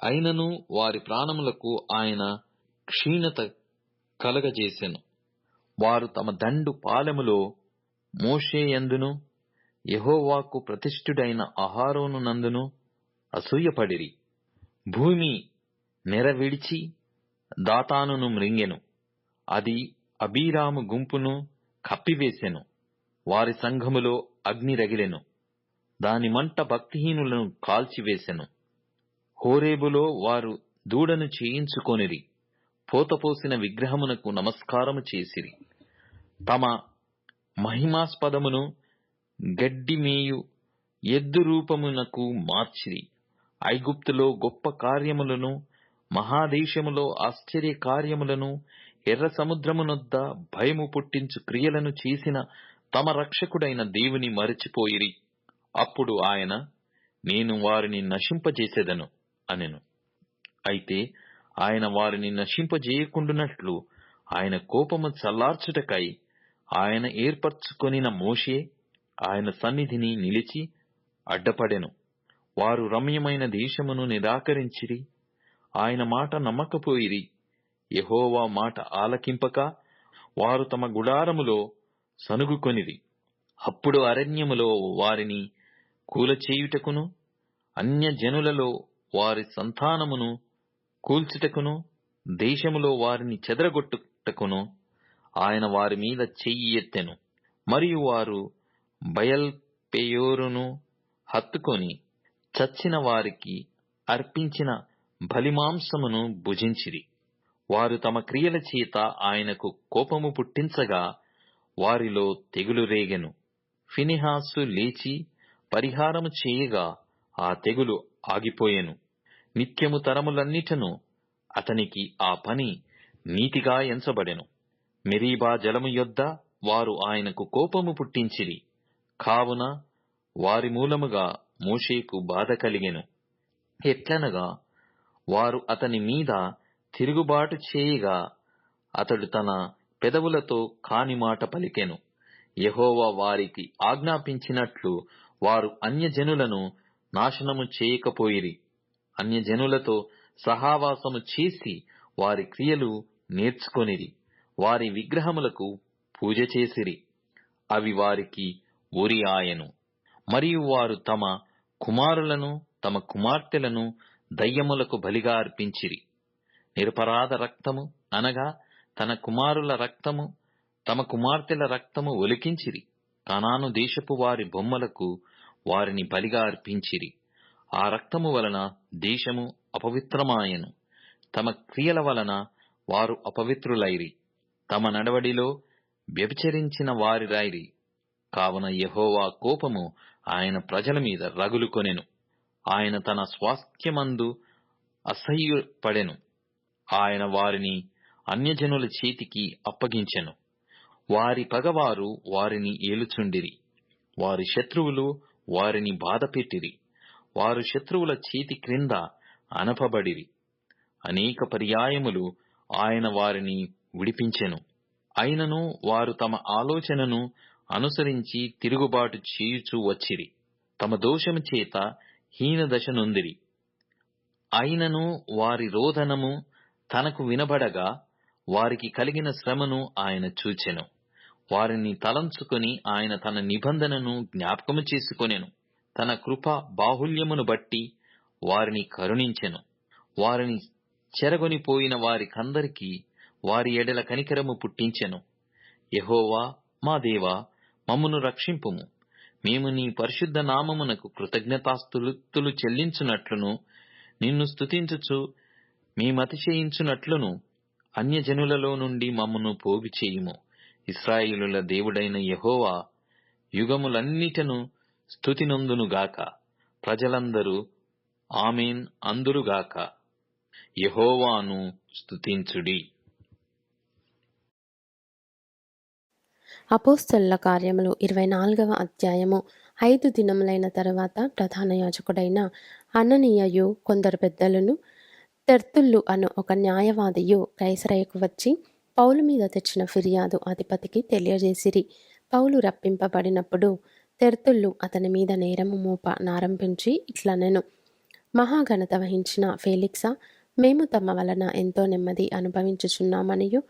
అయినను వారి ప్రాణములకు ఆయన క్షీణత కలగజేసెను. వారు తమ దండు పాలెములో మోషేయందును యెహోవాకు ప్రతిష్ఠుడైన అహరోను నందును అసూయపడిరి. భూమి నెర విడిచి దాతానును మ్రింగెను. అది అబీరాము గుంపును కప్పివేసెను. వారి సంఘములో అగ్ని రగిలెను. దాని మంట భక్తిహీనులను కాల్చివేసెను. హోరేబులో వారు దూడను చేయించుకొనిరి. పోతపోసిన విగ్రహమునకు నమస్కారము చేసిరి. తమ మహిమాస్పదమును గడ్డిమేయు ఎద్దు రూపమునకు మార్చిరి. ఐగుప్తులో గొప్ప కార్యములను, మహాదేశములో ఆశ్చర్య కార్యములను, ఎర్ర సముద్రమునొద్ద భయము పుట్టించు క్రియలను చేసిన తమ రక్షకుడైన దేవుని మరచిపోయిరి. అప్పుడు ఆయన, నేను వారిని నశింపజేసేదను అనెను. అయితే ఆయన వారిని నశింపజేయకుండునట్లు ఆయన కోపము చల్లార్చుటకై ఆయన ఏర్పరచుకొనిన మోషే ఆయన సన్నిధిని నిలిచి అడ్డపడెను. వారు రమ్యమైన దేశమును నిరాకరించిరి. ఆయన మాట నమ్మకపోయిరి. యెహోవా మాట ఆలకింపక వారు తమ గుడారములో సనుగుకొనిరి. అప్పుడు అరణ్యములో వారిని కూలచేయుటకును, అన్యజనులలో వారి సంతానమును కూల్చుటకును, దేశములో వారిని చెదరగొట్టుటకును ఆయన వారి మీద చెయ్యి ఎత్తెను. మరియు వారు బయల్పెయోరును హత్తుకొని చచ్చిన వారికి అర్పించిన బలిమాంసమును భుజించిరి. వారు తమ క్రియల చేత ఆయనకు కోపము పుట్టించగా వారిలో తెగులు రేగెను. ఫినెహాసు లేచి పరిహారము చేయగా ఆ తెగులు ఆగిపోయెను. నిత్యము తరములన్నిటను అతనికి ఆ పని నీతిగా ఎంచబడెను. మెరీబా జలము యొద్ద వారు ఆయనకు కోపము పుట్టించిరి. కావున వారి మూలముగా మోషేకు బాధ కలిగెను. ఎట్లనగా వారు అతని మీద తిరుగుబాటు చేయగా అతడు తన పెదవులతో కాని మాట పలికెను. యెహోవా వారికి ఆజ్ఞాపించినట్లు వారు అన్యజనులను నాశనము చేయకపోయిరి. అన్యజనులతో సహవాసము చేసి వారి క్రియలు నేర్చుకొనిరి. వారి విగ్రహములకు పూజ చేసిరి. అవి వారికి ఉరి ఆయను. మరియు వారు తమ కుమారులను తమ కుమార్తెలను దయ్యములకు బలిగా అర్పించిరి. నిరపరాధ రక్తము అనగా తన కుమారుల రక్తము తమ కుమార్తెల రక్తము ఒలికించిరి. కనాను దేశపు వారి బొమ్మలకు వారిని బలిగా అర్పించిరి. ఆ రక్తము వలన దేశము అపవిత్రమాయెను. తమ క్రియల వలన వారు అపవిత్రులైరి. తమ నడవడిలో వ్యభిచరించిన వారిరైరి. కావున యెహోవా కోపము ఆయన ప్రజల మీద రగులుకొనెను. ఆయన తన స్వాస్థ్యమందు అసహ్యపడెను. ఆయన వారిని అన్యజనుల చేతికి అప్పగించెను. వారి పగవారు వారిని ఏలుచుండిరి. వారి శత్రువులు వారిని బాధపెట్టిరి. వారు శత్రువుల చేతి క్రింద అనపబడిరి. అనేక పర్యాయములు ఆయన వారిని విడిపించెను. అయినను వారు తమ ఆలోచనను అనుసరించి తిరుగుబాటు చేయుచూ వచ్చిరి. తమ దోషము చేత హీనదశ నొందిరి. అయినను వారి రోదనము తనకు వినబడగా వారికి కలిగిన శ్రమను ఆయన చూచెను. వారిని తలంచుకొని ఆయన తన నిబంధనను జ్ఞాపకము చేసుకొనెను. తన కృప బాహుల్యమును బట్టి వారిని కరుణించెను. వారిని చెరగొనిపోయిన వారికందరికీ వారి ఎడల కనికరము పుట్టించెను. యెహోవా మా దేవా, మమ్మును రక్షింపుము. మేము నీ పరిశుద్ధ నామమునకు కృతజ్ఞతాస్తుతులు చెల్లించునట్లును నిన్ను స్తుతించుచు మేమతిశయించునట్లును అన్యజనులలో నుండి మమ్మను పోగు చేయుము. ఇశ్రాయేలుల దేవుడైన యెహోవా యుగములన్నిటను స్తుతినొందునుగాక. ప్రజలందరూ ఆమేన్ అందురుగాక. యెహోవాను స్తుతించుడి. అపోస్తలుల కార్యములు 24వ అధ్యాయము. 5 దినములైన తరువాత ప్రధాన యాజకుడైన అననీయయు కొందరు పెద్దలను తెర్తుల్లు అను ఒక న్యాయవాదియు కైసరయకు వచ్చి పౌలు మీద తెచ్చిన ఫిర్యాదు అధిపతికి తెలియజేసిరి. పౌలు రప్పింపబడినప్పుడు తెర్తుల్లు అతని మీద నేరము మోప నారంభించి ఇట్లనెను: మహాఘనత వహించిన ఫేలిక్సా, మేము తమ వలన ఎంతో నెమ్మది అనుభవించుచున్నామనియు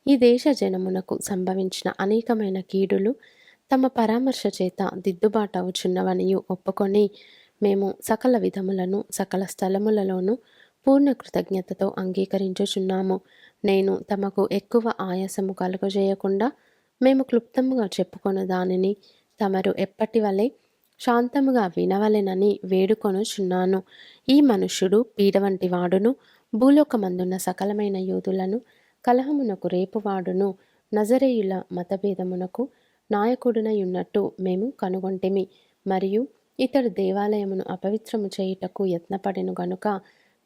ఈ దేశ జనమునకు సంభవించిన అనేకమైన కీడులు తమ పరామర్శ చేత దిద్దుబాటవుచున్నవనియు ఒప్పుకొని మేము సకల విధములను సకల స్థలములలోనూ పూర్ణ కృతజ్ఞతతో అంగీకరించుచున్నాము. నేను తమకు ఎక్కువ ఆయాసము కలుగజేయకుండా మేము క్లుప్తముగా చెప్పుకొను దానిని తమరు ఎప్పటి వలె శాంతముగా వినవలెనని వేడుకొనుచున్నాను. ఈ మనుష్యుడు పీడ వంటి వాడును, భూలోకమందున్న సకలమైన యూదులను కలహమునకు రేపువాడును, నజరేయుల మతభేదమునకు నాయకుడునై ఉన్నట్టు మేము కనుగొంటిమి. మరియు ఇతడు దేవాలయమును అపవిత్రము చేయుటకు యత్నపడెను గనుక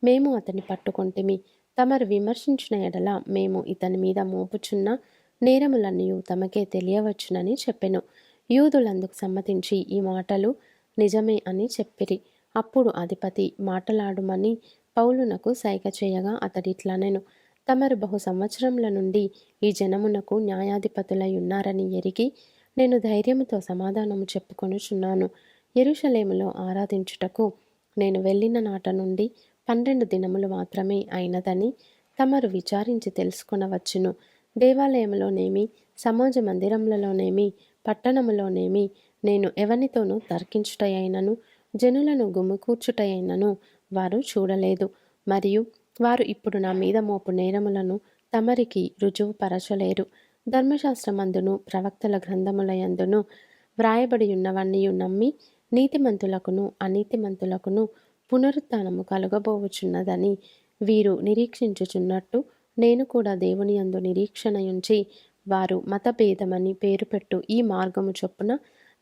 మేము అతని పట్టుకొంటిమి. తమరు విమర్శించిన ఎడల మేము ఇతని మీద మోపుచున్న నేరములన్నీ తమకే తెలియవచ్చునని చెప్పెను. యూదులందుకు సమ్మతించి ఈ మాటలు నిజమే అని చెప్పిరి. అప్పుడు అధిపతి మాటలాడుమని పౌలునకు సైగ చేయగా అతడిట్లనెను: తమరు బహు సంవత్సరముల నుండి ఈ జనమునకు న్యాయాధిపతులై ఉన్నారని ఎరిగి నేను ధైర్యముతో సమాధానము చెప్పుకొనుచున్నాను. యెరూషలేములో ఆరాధించుటకు నేను వెళ్ళిన నాట నుండి 12 దినములు మాత్రమే అయినదని తమరు విచారించి తెలుసుకొనవచ్చును. దేవాలయంలోనేమి, సమాజ మందిరములలోనేమి, పట్టణములోనేమి నేను ఎవనితోనూ తర్కించుటయైనను జనులను గుమికూర్చుటయైనను వారు చూడలేదు. మరియు వారు ఇప్పుడు నా మీద మోపు నేరములను తమరికి రుజువుపరచలేరు. ధర్మశాస్త్రమందును ప్రవక్తల గ్రంథములయందును వ్రాయబడి ఉన్నవన్నీ నమ్మి నీతిమంతులకును అనీతిమంతులకును పునరుత్థానము కలుగబోవుచున్నదని వీరు నిరీక్షించుచున్నట్టు నేను కూడా దేవుని యందు నిరీక్షణయుంచి వారు మతభేదమని పేరు పెట్టు ఈ మార్గము చొప్పున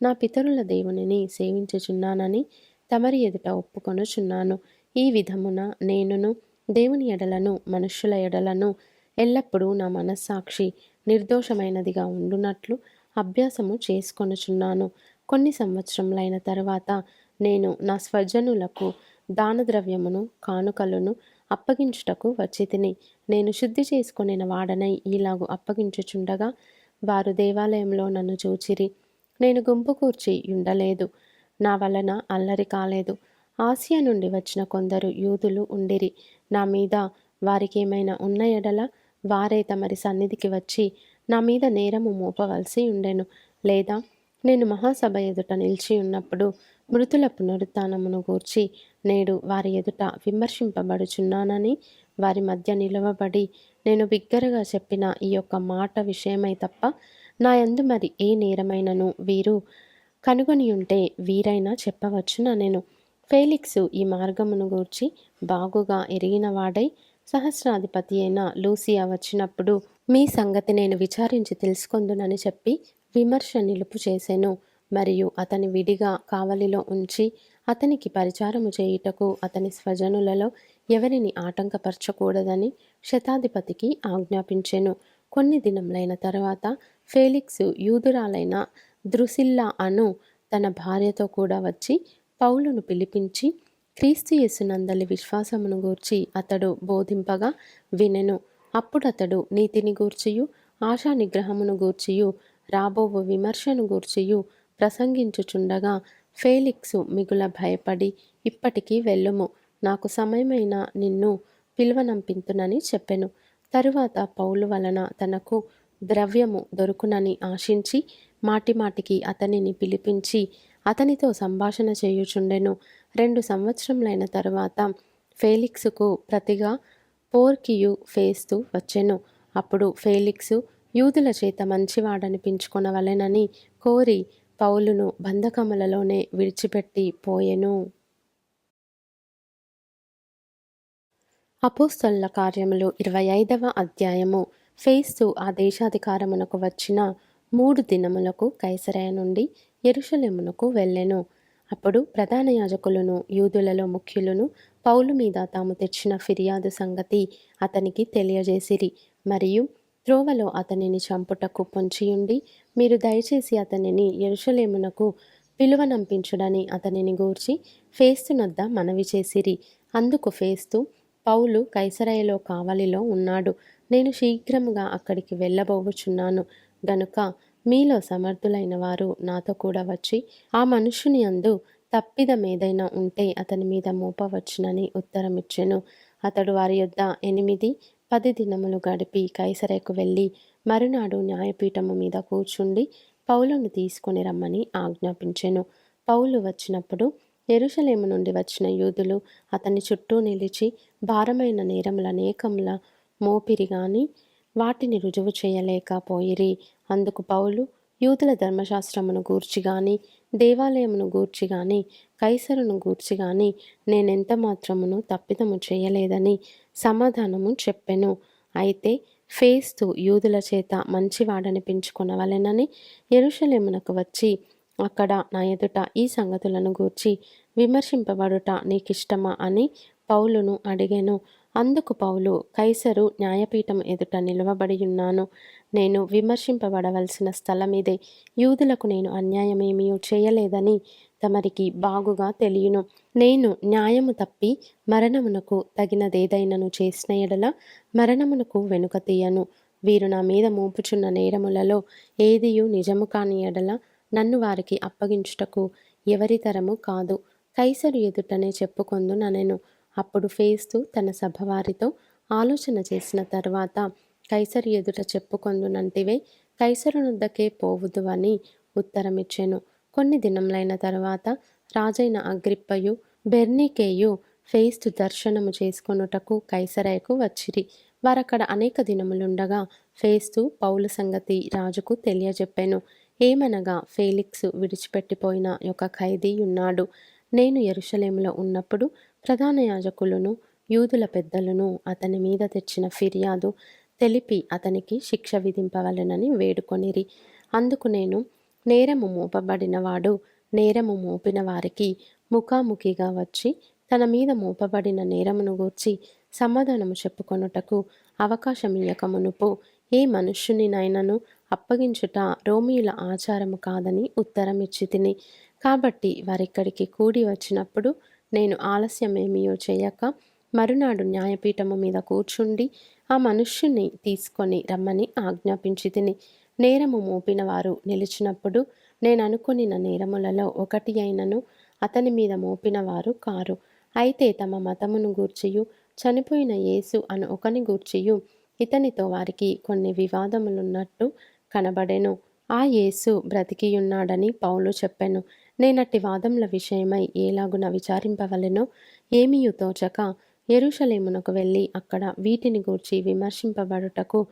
నా పితరుల దేవునిని సేవించుచున్నానని తమరి ఎదుట ఒప్పుకొనుచున్నాను. ఈ విధమున నేనును దేవుని ఎడలను మనుష్యుల ఎడలను ఎల్లప్పుడూ నా మనస్సాక్షి నిర్దోషమైనదిగా ఉండునట్లు అభ్యాసము చేసుకొనుచున్నాను. కొన్ని సంవత్సరములైన తరువాత నేను నా స్వజనులకు దానద్రవ్యమును కానుకలను అప్పగించుటకు వచ్చి తిని, నేను శుద్ధి చేసుకొనిన వాడనై ఈలాగు అప్పగించుచుండగా వారు దేవాలయంలో నన్ను చూచిరి. నేను గుంపు కూర్చి ఉండలేదు, నా వలన అల్లరి కాలేదు. ఆసియా నుండి వచ్చిన కొందరు యూదులు ఉండిరి. నా మీద వారికేమైనా ఉన్న ఎడల వారే తమరి సన్నిధికి వచ్చి నా మీద నేరము మోపవలసి ఉండెను. లేదా నేను మహాసభ ఎదుట నిలిచి ఉన్నప్పుడు మృతుల పునరుత్థానమును గూర్చి నేడు వారి ఎదుట విమర్శింపబడుచున్నానని వారి మధ్య నిలవబడి నేను బిగ్గరగా చెప్పిన ఈ యొక్క మాట విషయమై తప్ప నా యందు మరి ఏ నేరమైనను వీరు కనుగొని ఉంటే వీరైనా చెప్పవచ్చునా నేను. ఫేలిక్సు ఈ మార్గమును గూర్చి బాగుగా ఎరిగినవాడై సహస్రాధిపతి అయిన లూసియా వచ్చినప్పుడు మీ సంగతి నేను విచారించి తెలుసుకొందునని చెప్పి విమర్శ నిలుపు చేసెను. మరియు అతని విడిగా కావలిలో ఉంచి అతనికి పరిచారము చేయుటకు అతని స్వజనులలో ఎవరిని ఆటంకపరచకూడదని శతాధిపతికి ఆజ్ఞాపించెను. కొన్ని దినములైన తర్వాత ఫేలిక్సు యూదురాలైన ద్రుసిల్లా అను తన భార్యతో కూడా వచ్చి పౌలును పిలిపించి క్రీస్తు యేసునందలి విశ్వాసమును గూర్చి అతడు బోధింపగా వినెను. అప్పుడతడు నీతిని గూర్చియు ఆశా నిగ్రహమును గూర్చియు రాబోవు విమర్శను గూర్చియు ప్రసంగించుచుండగా ఫేలిక్సు మిగుల భయపడి, ఇప్పటికీ వెళ్ళుము, నాకు సమయమైన నిన్ను పిలువనంపింతునని చెప్పెను. తరువాత పౌలు వలన తనకు ద్రవ్యము దొరుకునని ఆశించి మాటిమాటికి అతనిని పిలిపించి అతనితో సంభాషణ చేయుచుండెను. 2 సంవత్సరములైన తరువాత ఫేలిక్సుకు ప్రతిగా పోర్కియు ఫేస్తు వచ్చెను. అప్పుడు ఫేలిక్సు యూదుల చేత మంచివాడనిపించుకొనవలెనని కోరి పౌలును బంధకములలోనే విడిచిపెట్టి పోయెను. అపోస్తలుల కార్యములు 25వ అధ్యాయము. ఫేస్తు ఆ దేశాధికారమునకు వచ్చిన 3 దినములకు కైసరయ నుండి యెరూషలేమునకు వెళ్ళెను. అప్పుడు ప్రధాన యాజకులను యూదులలో ముఖ్యులను పౌలు మీద తాము తెచ్చిన ఫిర్యాదు సంగతి అతనికి తెలియజేసిరి. మరియు త్రోవలో అతనిని చంపుటకు పొంచియుండి మీరు దయచేసి అతనిని యెరూషలేమునకు పిలువనంపించుడని అతనిని గూర్చి ఫేస్తునొద్ద మనవి చేసిరి. అందుకు ఫేస్తు, పౌలు కైసరయలో కావలిలో ఉన్నాడు, నేను శీఘ్రముగా అక్కడికి వెళ్ళబోవుచున్నాను గనుక మీలో సమర్థులైన వారు నాతో కూడా వచ్చి ఆ మనుష్యుని యందు తప్పిదమేదైనా ఉంటే అతని మీద మోపవచ్చునని ఉత్తరమిచ్చెను. అతడు వారి యొద్ద 8-10 దినములు గడిపి కైసరయకు వెళ్ళి మరునాడు న్యాయపీఠము మీద కూర్చుండి పౌలును తీసుకొని రమ్మని ఆజ్ఞాపించెను. పౌలు వచ్చినప్పుడు యెరూషలేము నుండి వచ్చిన యూదులు అతని చుట్టూ నిలిచి భారమైన నేరములనేకముల మోపిరి గాని వాటిని రుజువు చేయలేకపోయిరి. అందుకు పౌలు యూదుల ధర్మశాస్త్రమును గూర్చి గాని దేవాలయమును గూర్చి గాని కైసరును గూర్చి గాని నేనెంత మాత్రమును తప్పిదము చేయలేదని సమాధానము చెప్పెను. అయితే ఫేస్తు యూదుల చేత మంచివాడనిపించుకొనవలెనని యెరూషలేమునకు వచ్చి అక్కడ నా ఎదుట ఈ సంగతులను గూర్చి విమర్శింపబడుట నీకిష్టమా అని పౌలును అడిగెను. అందుకు పౌలు, కైసరు న్యాయపీఠం ఎదుట నిలవబడి ఉన్నాను, నేను విమర్శింపబడవలసిన స్థలమిదే, యూదులకు నేను అన్యాయమేమీ చేయలేదని తమరికి బాగుగా తెలియను. నేను న్యాయము తప్పి మరణమునకు తగినదేదైనను చేసిన ఎడల మరణమునకు వెనుక తీయను. వీరు నా మీద మోపుచున్న నేరములలో ఏదియు నిజము కాని ఎడల నన్ను వారికి అప్పగించుటకు ఎవరి తరము కాదు, కైసరు ఎదుటనే చెప్పుకొందుననెను. అప్పుడు ఫేస్తు తన సభవారితో ఆలోచన చేసిన తరువాత, కైసరు ఎదుట చెప్పుకొందునంటివే, కైసరునొద్దకే పోవుదువని ఉత్తరమిచ్చెను. కొన్ని దినములైన తరువాత రాజైన అగ్రిప్పయు బెర్నీకేయు ఫేస్తు దర్శనము చేసుకొనుటకు కైసరయకు వచ్చిరి. వారక్కడ అనేక దినములుండగా ఫేస్తు పౌలు సంగతి రాజుకు తెలియజెప్పెను. ఏమనగా, ఫేలిక్సు విడిచిపెట్టిపోయిన ఒక ఖైదీ ఉన్నాడు. నేను యెరూషలేములో ఉన్నప్పుడు ప్రధాన యాజకులను యూదుల పెద్దలను అతని మీద తెచ్చిన ఫిర్యాదు తెలిపి అతనికి శిక్ష విధింపవలెనని వేడుకొనిరి. అందుకు నేను, నేరము మోపబడినవాడు నేరము మోపిన వారికి ముఖాముఖిగా వచ్చి తన మీద మోపబడిన నేరమును గూర్చి సమాధానము చెప్పుకొనుటకు అవకాశమియ్యక మునుపు ఏ మనుష్యునినైనను అప్పగించుట రోమీయుల ఆచారము కాదని ఉత్తరమిచ్చి తిని. కాబట్టి వారిక్కడికి కూడి వచ్చినప్పుడు నేను ఆలస్యమేమియో చేయక మరునాడు న్యాయపీఠము మీద కూర్చుండి ఆ మనుష్యుని తీసుకొని రమ్మని ఆజ్ఞాపించి తిని. నేరము మోపిన వారు నిలిచినప్పుడు నేననుకొనిన నేరములలో ఒకటి అయినను అతని మీద మోపిన వారు కారు. అయితే తమ మతమును గూర్చియు చనిపోయిన యేసు అను ఒకని గూర్చియు ఇతనితో వారికి కొన్ని వివాదములున్నట్టు కనబడెను. ఆ యేసు బ్రతికియున్నాడని పౌలు చెప్పెను. నేనట్టి వాదముల విషయమై ఏలాగున విచారింపవలెనో ఏమీయు తోచక యెరూషలేమునకు వెళ్ళి అక్కడ వీటిని గూర్చి విమర్శింపబడుటకు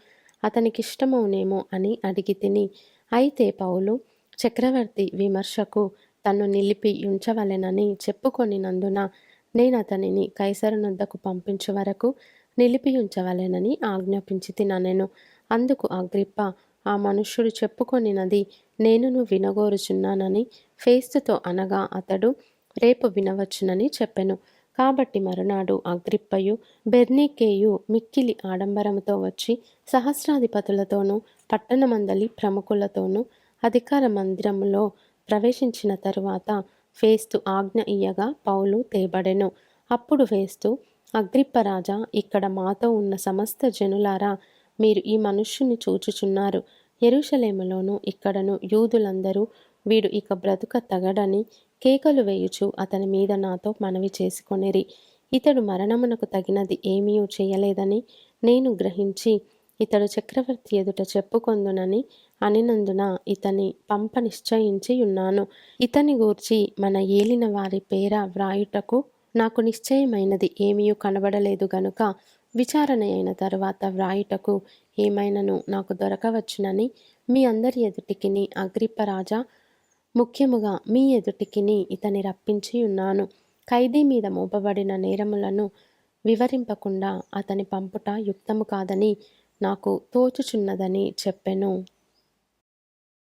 అతనికిష్టమవునేమో అని అడిగి తిని. అయితే పౌలు చక్రవర్తి విమర్శకు తన్ను నిలిపి ఉంచవలెనని చెప్పుకొనినందున నేనతనిని కైసరునొద్దకు పంపించు వరకు నిలిపి ఉంచవలెనని ఆజ్ఞాపించి తిననెను. అందుకు అగ్రిప్ప, ఆ మనుష్యుడు చెప్పుకొనినది నేనును వినగోరుచున్నానని ఫేస్తుతో అనగా అతడు రేపు వినవచ్చునని చెప్పెను. కాబట్టి మరునాడు అగ్రిప్పయు బెర్నీకేయు మిక్కిలి ఆడంబరముతో వచ్చి సహస్రాధిపతులతోనూ పట్టణమందలి ప్రముఖులతోనూ అధికార మందిరములో ప్రవేశించిన తరువాత ఫేస్తు ఆజ్ఞ ఇయ్యగా పౌలు తేబడెను. అప్పుడు ఫేస్తు, అగ్రిప్పరాజా, ఇక్కడ మాతో ఉన్న సమస్త జనులారా, మీరు ఈ మనుష్యుని చూచుచున్నారు. యెరూషలేములోను ఇక్కడను యూదులందరూ వీడు ఇక బ్రతుక తగడని కేకలు వేయుచు అతని మీద నాతో మనవి చేసుకొనిరి. ఇతడు మరణమునకు తగినది ఏమీయూ చేయలేదని నేను గ్రహించి ఇతడు చక్రవర్తి ఎదుట చెప్పుకొందునని అనినందున ఇతని పంప నిశ్చయించి ఉన్నాను. ఇతని గూర్చి మన ఏలిన వారి పేర వ్రాయుటకు నాకు నిశ్చయమైనది ఏమీయూ కనబడలేదు గనుక విచారణ అయిన తరువాత వ్రాయుటకు ఏమైనను నాకు దొరకవచ్చునని మీ అందరి ఎదుటికిని అగ్రిప్పరాజా, ముఖ్యముగా మీ ఎదుటికిని ఇతని రప్పించి ఉన్నాను. ఖైదీ మీద మోపబడిన నేరములను వివరింపకుండా అతని పంపుట యుక్తము కాదని నాకు తోచుచున్నదని చెప్పెను.